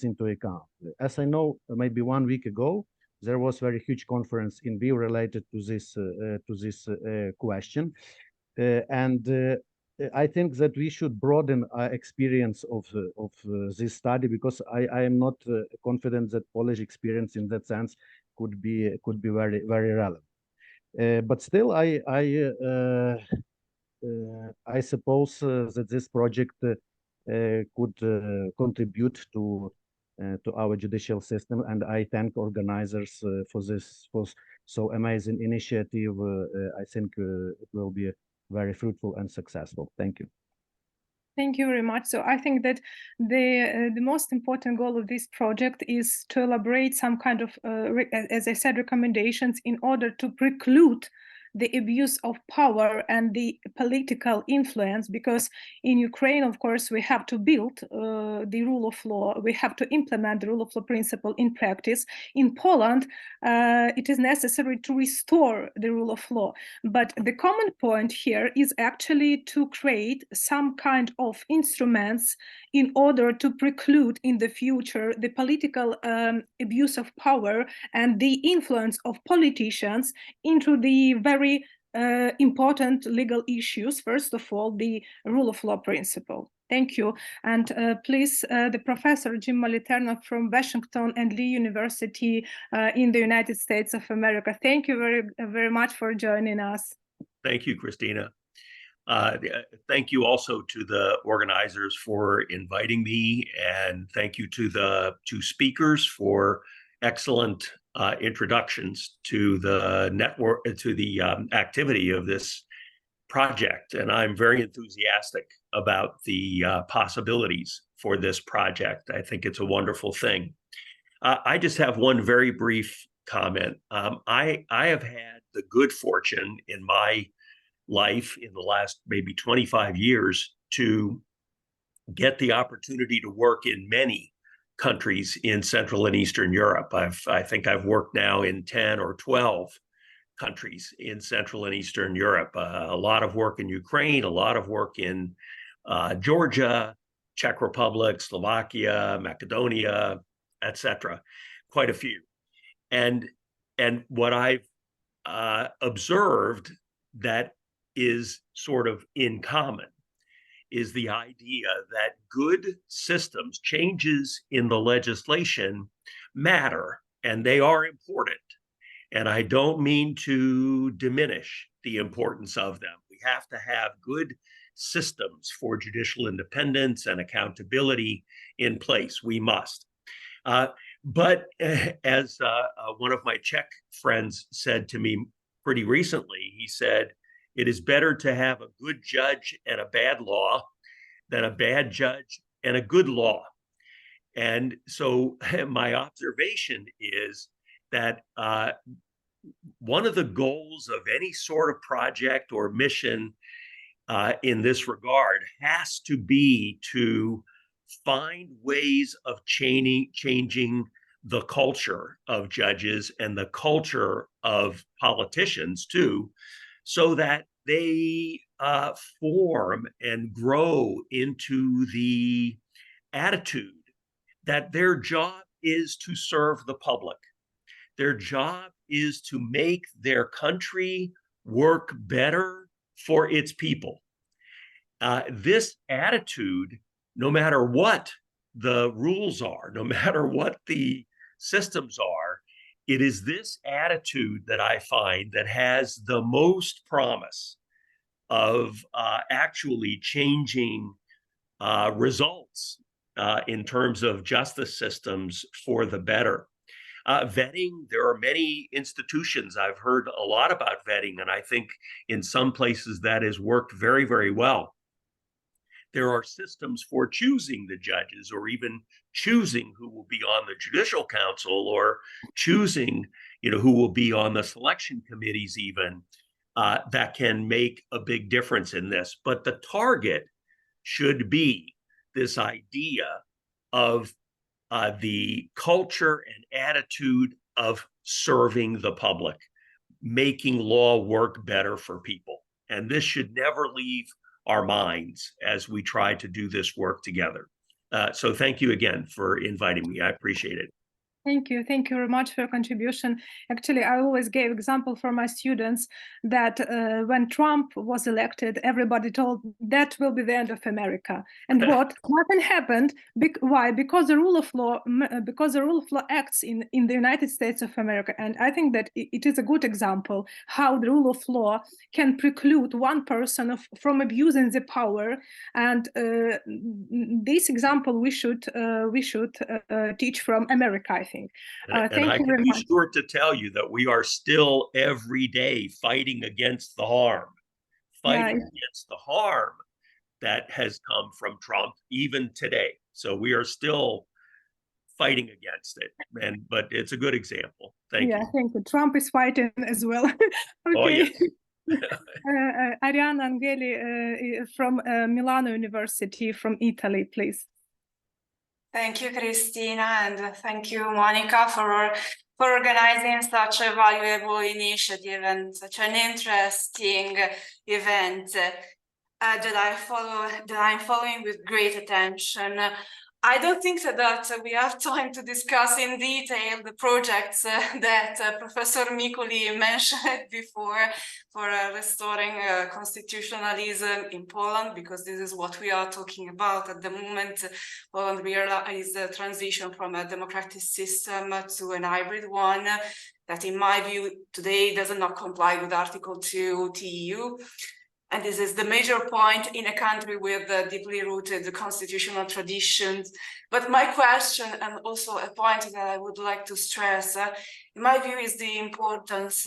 into account. As I know, maybe 1 week ago, there was a very huge conference in Lviv related to this question, and I think that we should broaden our experience of this study, because I am not confident that Polish experience in that sense could be very relevant. But still, I suppose that this project could contribute to our judicial system, and I thank organizers for so amazing initiative. I think it will be very fruitful and successful. Thank you. Thank you very much. So I think that the most important goal of this project is to elaborate some kind of, as I said, recommendations in order to preclude the abuse of power and the political influence, because in Ukraine, of course, we have to build the rule of law. We have to implement the rule of law principle in practice. In Poland, it is necessary to restore the rule of law. But the common point here is actually to create some kind of instruments in order to preclude in the future the political abuse of power and the influence of politicians into the very important legal issues. First of all, the rule of law principle. Thank you. And please, the professor Jim Moliterno from Washington and Lee University in the United States of America. Thank you very much for joining us. Thank you, Christina. Thank you also to the organizers for inviting me, and thank you to the two speakers for excellent introductions to the network, to the activity of this project. And I'm very enthusiastic about the possibilities for this project. I think it's a wonderful thing. I just have one very brief comment. I have had the good fortune in my life in the last maybe 25 years to get the opportunity to work in many countries in Central and Eastern Europe. I think I've worked now in 10 or 12 countries in Central and Eastern Europe. A lot of work in Ukraine, a lot of work in Georgia, Czech Republic, Slovakia, Macedonia, etc. Quite a few. And what I've observed that is sort of in common is the idea that good systems, changes in the legislation matter, and they are important. And I don't mean to diminish the importance of them. We have to have good systems for judicial independence and accountability in place. We must. But as one of my Czech friends said to me pretty recently, he said, it is better to have a good judge and a bad law than a bad judge and a good law. And so my observation is that one of the goals of any sort of project or mission in this regard has to be to find ways of changing the culture of judges and the culture of politicians too, so that they form and grow into the attitude that their job is to serve the public. Their job is to make their country work better for its people. This attitude, no matter what the rules are, no matter what the systems are, it is this attitude that I find that has the most promise of actually changing results in terms of justice systems for the better. Vetting, there are many institutions. I've heard a lot about vetting, and I think in some places that has worked very, very well. There are systems for choosing the judges, or even choosing who will be on the Judicial Council, or choosing, who will be on the selection committees even, that can make a big difference in this. But the target should be this idea of the culture and attitude of serving the public, making law work better for people. And this should never leave our minds as we try to do this work together. So thank you again for inviting me. I appreciate it. Thank you very much for your contribution. Actually, I always gave example for my students that when Trump was elected, everybody told that will be the end of America. And what? Nothing happened. Why? Because the rule of law, acts in the United States of America. And I think that it is a good example how the rule of law can preclude one person from abusing the power. And this example we should teach from America, I think. And Thank I you can very be much. sure to tell you that we are still every day fighting against the harm, against the harm that has come from Trump even today. So we are still fighting against it, but it's a good example. Thank you. Thank you. Trump is fighting as well. Okay. Oh, yes. Arianna Angeli from Milano University from Italy, please. Thank you, Christina, and thank you, Monica, for organizing such a valuable initiative and such an interesting event that I'm following with great attention. I don't think that we have time to discuss in detail the projects that Professor Mikuli mentioned before for restoring constitutionalism in Poland, because this is what we are talking about at the moment. Poland realized the transition from a democratic system to a hybrid one that, in my view, today does not comply with Article 2 TEU. And this is the major point in a country with deeply rooted constitutional traditions. But my question, and also a point that I would like to stress, in my view, is the importance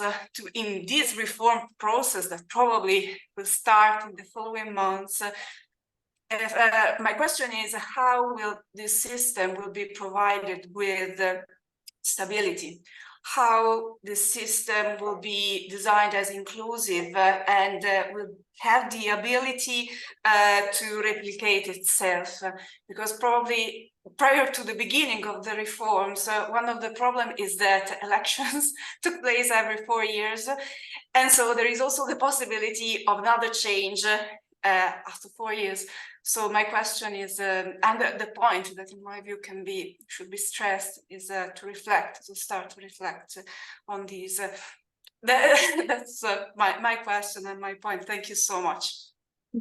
in this reform process that probably will start in the following months. My question is, how will this system will be provided with stability? How the system will be designed as inclusive and will have the ability to replicate itself, because probably prior to the beginning of the reforms, one of the problems is that elections took place every 4 years, and so there is also the possibility of another change after 4 years. So my question is, and the point that in my view should be stressed is to start to reflect on these. That's my question and my point. Thank you so much.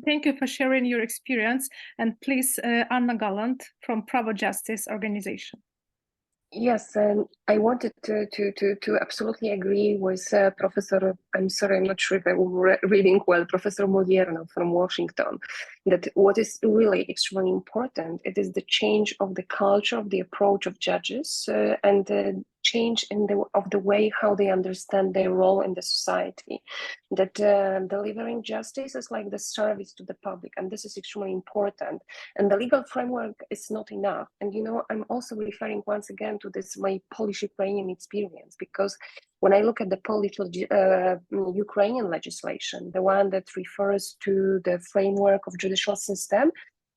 Thank you for sharing your experience. And please, Anna Gallant from Pravo Justice Organization. Yes, I wanted to absolutely agree with Professor, I'm sorry, I'm not sure if I'm reading well, Professor Modierno from Washington, that what is really extremely important, it is the change of the culture, of the approach of judges, and the change of the way how they understand their role in the society, that delivering justice is like the service to the public, and this is extremely important. And the legal framework is not enough. And, I'm also referring once again to this, my Polish-Ukrainian experience, because When I look at the Ukrainian legislation, the one that refers to the framework of judicial system,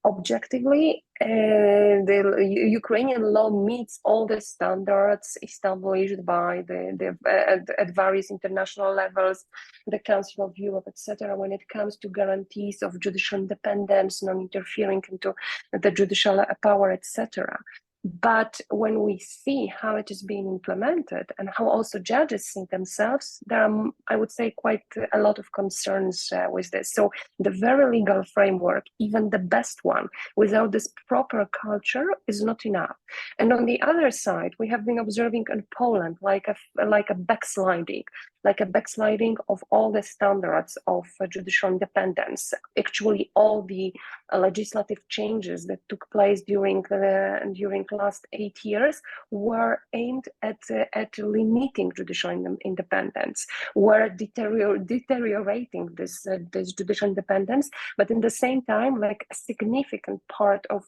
objectively, the Ukrainian law meets all the standards established by at various international levels, the Council of Europe, etc., when it comes to guarantees of judicial independence, non-interfering into the judicial power, etc. But when we see how it is being implemented and how also judges see themselves, there are, I would say, quite a lot of concerns with this. So the very legal framework, even the best one, without this proper culture is not enough. And on the other side, we have been observing in Poland like a backsliding of all the standards of judicial independence. Actually, all the legislative changes that took place during last 8 years were aimed at limiting judicial independence, were deteriorating this judicial independence, but in the same time, like a significant part of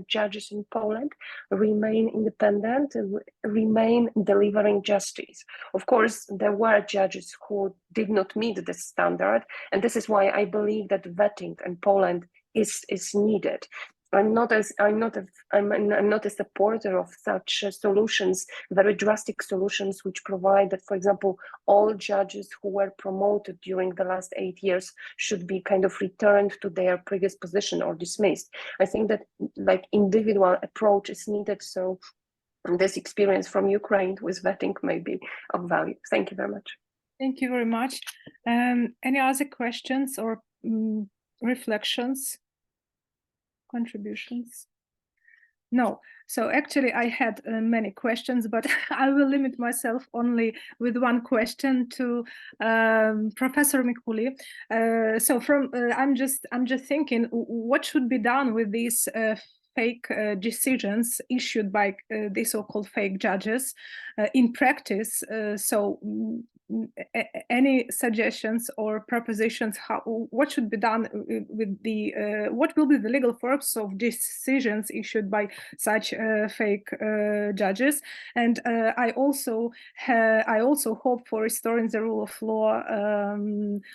judges in Poland remain independent, remain delivering justice. Of course, there were judges who did not meet this standard, and this is why I believe that vetting in Poland is needed. I'm not a supporter of such solutions, very drastic solutions, which provide that, for example, all judges who were promoted during the last 8 years should be kind of returned to their previous position or dismissed. I think that like individual approach is needed. So this experience from Ukraine with vetting may be of value. Thank you very much. Thank you very much. Any other questions or reflections? Contributions? No. So actually I had many questions, but I will limit myself only with one question to Professor Mikuli. I'm just thinking, what should be done with these fake decisions issued by the so-called fake judges in practice? Any suggestions or propositions? What should be done with the what will be the legal forms of decisions issued by such fake judges? And I also hope for restoring the rule of law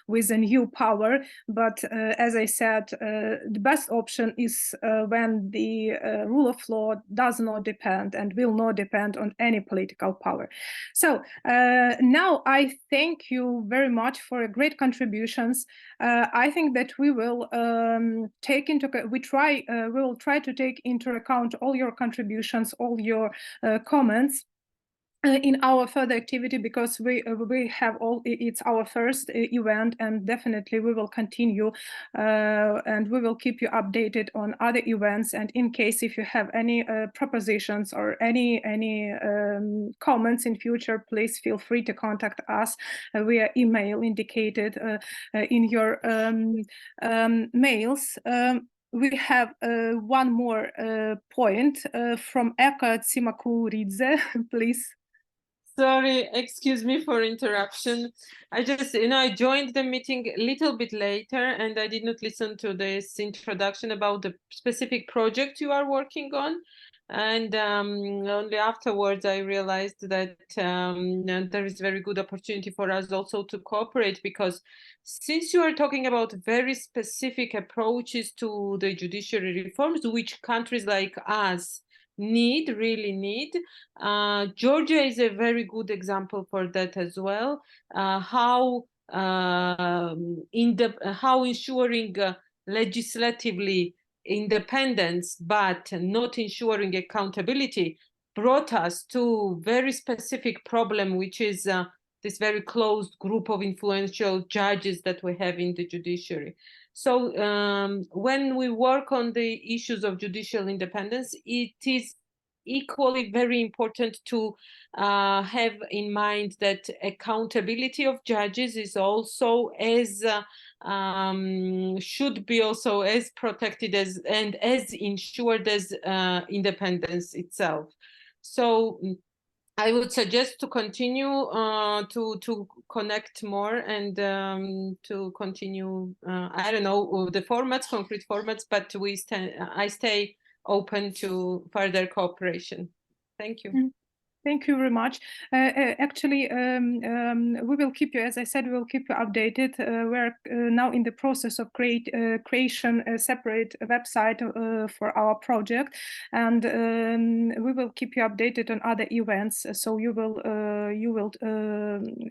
with a new power. But as I said, the best option is when the rule of law does not depend and will not depend on any political power. So now I thank you very much for great contributions. I think that we will we will try to take into account all your contributions, all your comments in our further activity, because we have it's our first event, and definitely we will continue and we will keep you updated on other events. And in case if you have any propositions or any comments in future, please feel free to contact us via email indicated in your mails. We have one more point from Eka Tsimakuridze, please. Sorry, excuse me for interruption. I just, I joined the meeting a little bit later and I did not listen to this introduction about the specific project you are working on. And only afterwards I realized that there is very good opportunity for us also to cooperate, because since you are talking about very specific approaches to the judiciary reforms, which countries like us really need, Georgia is a very good example for that as well. How ensuring legislatively independence but not ensuring accountability brought us to very specific problem, which is this very closed group of influential judges that we have in the judiciary. So when we work on the issues of judicial independence, it is equally very important to have in mind that accountability of judges is also as should be also as protected as and as ensured as independence itself. So I would suggest to continue to connect more and to continue. I don't know the formats, concrete formats, but I stay open to further cooperation. Thank you. Thank you very much. Actually, we will keep you, as I said, we will keep you updated. We're now in the process of creation a separate website for our project, and we will keep you updated on other events. So you will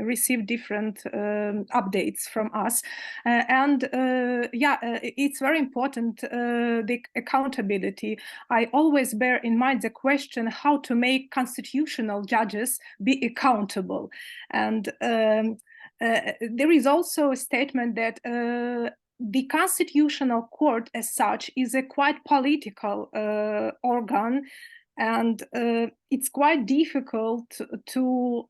receive different updates from us. It's very important, the accountability. I always bear in mind the question how to make constitutional judges be accountable. And there is also a statement that the Constitutional Court as such is a quite political organ, and it's quite difficult to,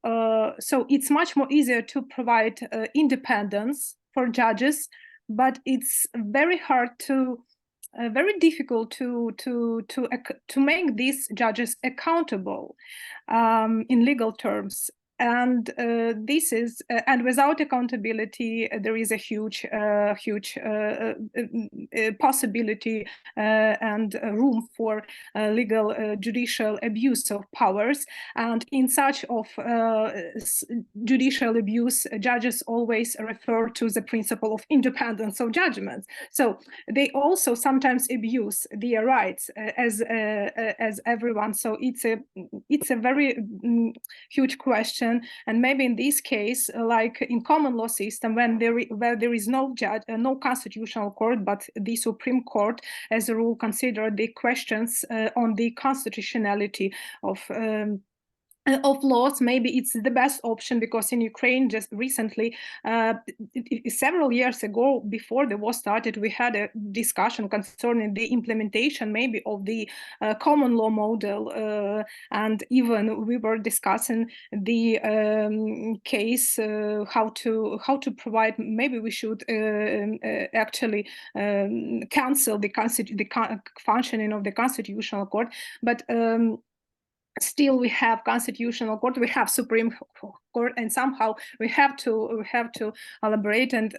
so it's much more easier to provide independence for judges, but it's very hard to very difficult to make these judges accountable in legal terms. And this is, and without accountability, there is a huge possibility and room for legal judicial abuse of powers. And in such of judicial abuse, judges always refer to the principle of independence of judgments. So they also sometimes abuse their rights as everyone. So it's a very huge question. And maybe in this case, like in common law system, when there is no judge, no constitutional court, but the Supreme Court, as a rule, consider the questions on the constitutionality of laws, maybe it's the best option, because in Ukraine just recently, several years ago, before the war started, we had a discussion concerning the implementation maybe of the common law model, and even we were discussing the case how to provide, maybe we should actually cancel the functioning of the Constitutional Court, but still we have Constitutional Court, we have Supreme Court, and somehow we have to elaborate and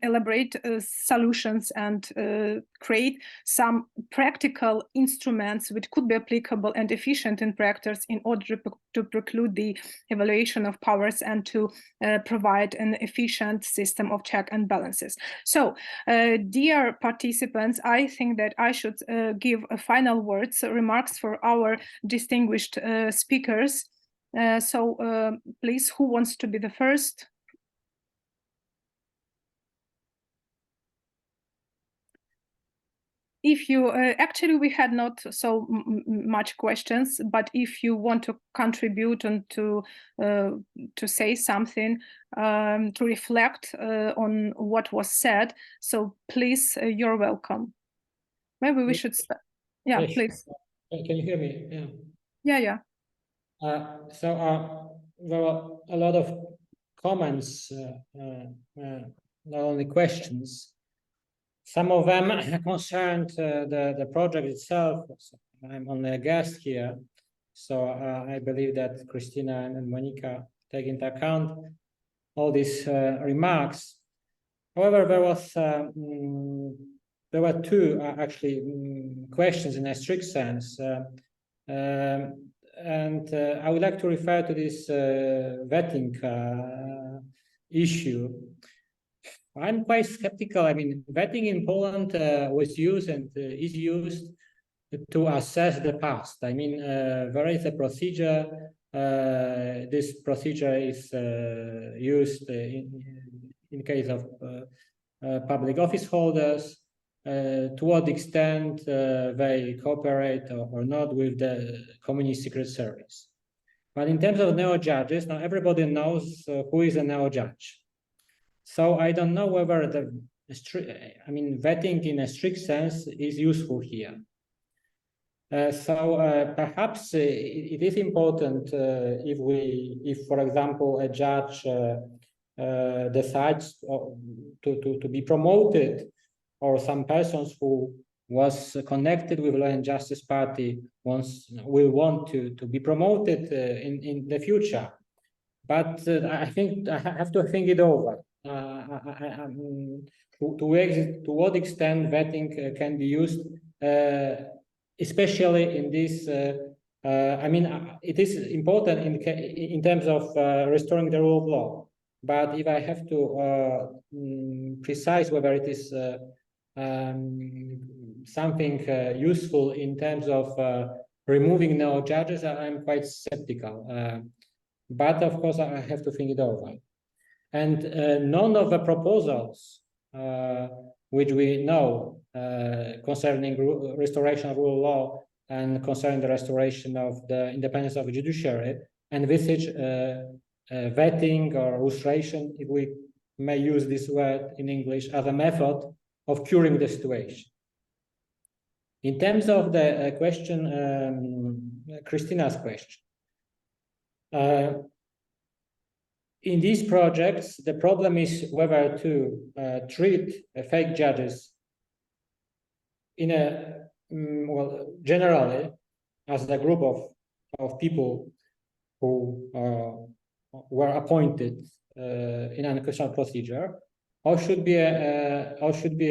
elaborate solutions and create some practical instruments which could be applicable and efficient in practice in order to preclude the evaluation of powers and to provide an efficient system of check and balances. So, dear participants, I think that I should give a final words, remarks for our distinguished speakers. Please, who wants to be the first? If you actually, we had not so much questions, but if you want to contribute and to say something, to reflect on what was said, so please, you're welcome. Maybe we should start. Yeah, yes, please. Can you hear me? Yeah. Yeah. So there were a lot of comments, not only questions. Some of them concerned the project itself. I'm only a guest here, so I believe that Christina and Monica take into account all these remarks. However, there were two actually questions in a strict sense. And I would like to refer to this vetting issue. I'm quite skeptical. I mean, vetting in Poland was used and is used to assess the past. I mean, there is a procedure. This procedure is used in case of public office holders. To what extent they cooperate or not with the Communist Secret Service. But in terms of neo-judges, now everybody knows who is a neo-judge. So I don't know whether vetting in a strict sense is useful here. Perhaps it is important if, for example, a judge decides to be promoted, or some persons who was connected with Law and Justice Party will want to be promoted in the future. But I think I have to think it over. To what extent vetting can be used, especially in this I mean, it is important in terms of restoring the rule of law. But if I have to precise whether it is something useful in terms of removing no judges, I'm quite skeptical. But of course, I have to think it over. And none of the proposals which we know concerning restoration of rule of law and concerning the restoration of the independence of the judiciary envisage vetting or lustration, if we may use this word in English, as a method of curing the situation. In terms of the question, Christina's question, in these projects, the problem is whether to treat fake judges in a, well, generally as a group of people who were appointed in an official procedure, or should be a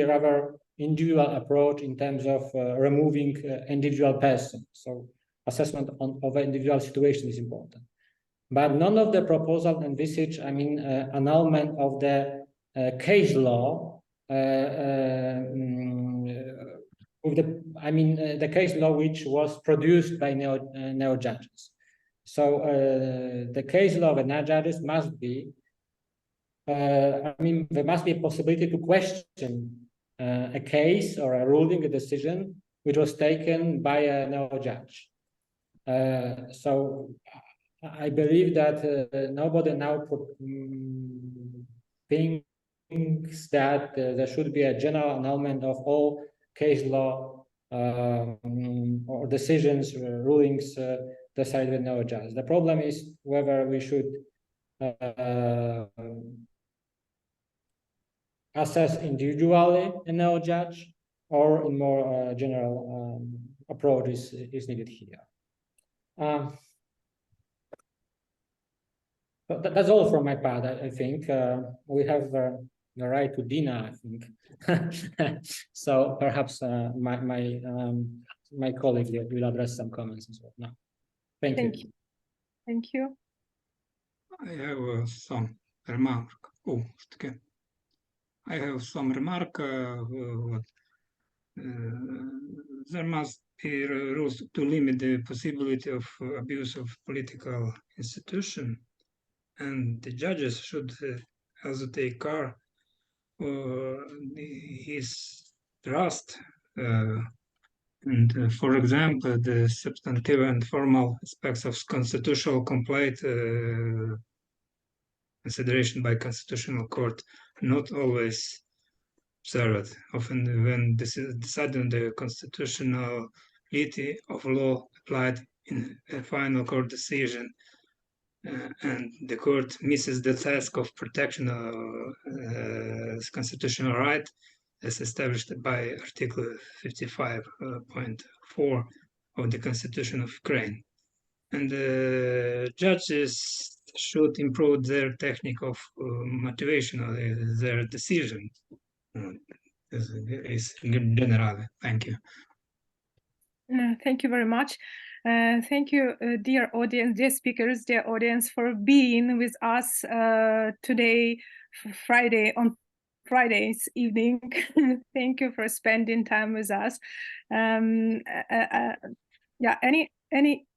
rather individual approach in terms of removing individual persons. So assessment of an individual situation is important. But none of the proposals envisage, I mean, annulment of the case law with the case law which was produced by neo judges. So the case law of the neo judges must be, there must be a possibility to question a case or a ruling, a decision which was taken by a neo judge. So I believe that nobody now thinks that there should be a general annulment of all case law or decisions, rulings decided with no judge. The problem is whether we should assess individually a no judge or a more general approach is needed here. But that's all from my part. I think we have the right to Dina, I think. So perhaps my colleague will address some comments as well. No. Thank you. Thank you. I have some remark. Oh, okay. I have some remark. There must be rules to limit the possibility of abuse of political institution, and the judges should also take care his trust. And for example, the substantive and formal aspects of constitutional complaint consideration by constitutional court not always observed. Often when this is decided on the constitutionality of law applied in a final court decision, and the court misses the task of protection of constitutional right as established by Article 55.4 of the Constitution of Ukraine. And judges should improve their technique of motivation of their decision. Is general. Thank you. Thank you very much. Thank you, dear audience, dear speakers, dear audience, for being with us today, on Friday's evening. Thank you for spending time with us. Yeah,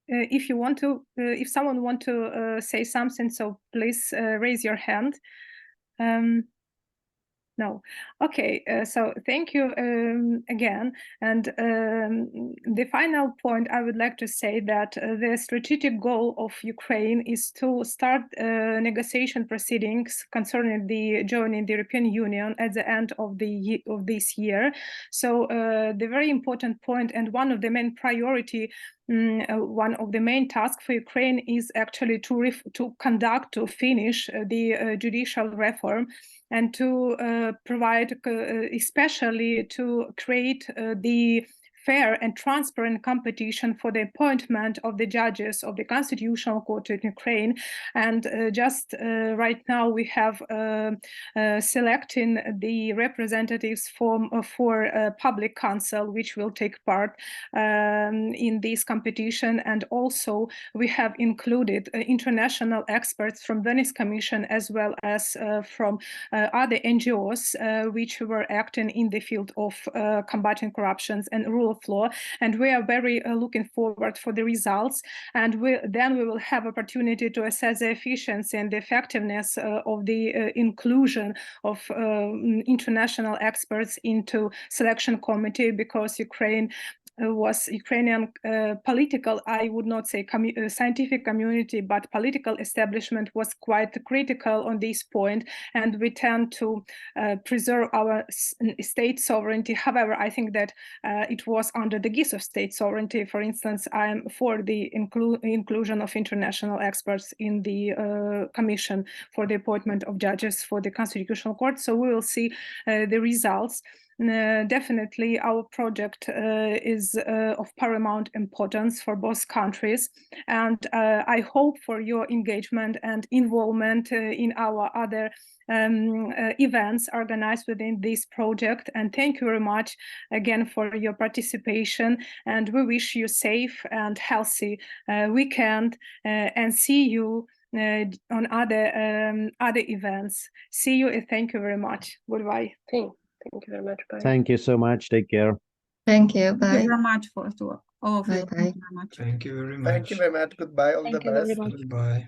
if you want to, if someone want to say something, so please raise your hand. No. Okay, so thank you again. And the final point I would like to say that the strategic goal of Ukraine is to start negotiation proceedings concerning the joining the European Union at the end of this year. So the very important point and one of the main priority, one of the main tasks for Ukraine is actually to finish the judicial reform and to provide, especially to create the fair and transparent competition for the appointment of the judges of the Constitutional Court in Ukraine. And just right now we have selecting the representatives for public council, which will take part in this competition. And also we have included international experts from Venice Commission as well as from other NGOs which were acting in the field of combating corruptions and rule of law. And we are very looking forward for the results. And then we will have opportunity to assess the efficiency and the effectiveness of the inclusion of international experts into selection committee, because Ukrainian political, I would not say scientific community, but political establishment was quite critical on this point, and we tend to preserve our state sovereignty. However, I think that it was under the guise of state sovereignty. For instance, I am for the inclusion of international experts in the commission for the appointment of judges for the Constitutional Court. So we will see the results. Definitely our project is of paramount importance for both countries, and I hope for your engagement and involvement in our other events organized within this project. And thank you very much again for your participation, and we wish you safe and healthy weekend, and see you on other events. See you and thank you very much. Goodbye. Thank you very much. Bye. Thank you so much. Take care. Thank you. Thank you Bye. very much to all of you. Bye. Thank you very much. Thank you very much. Thank you very much. Goodbye. All the Thank you very best. much. Goodbye.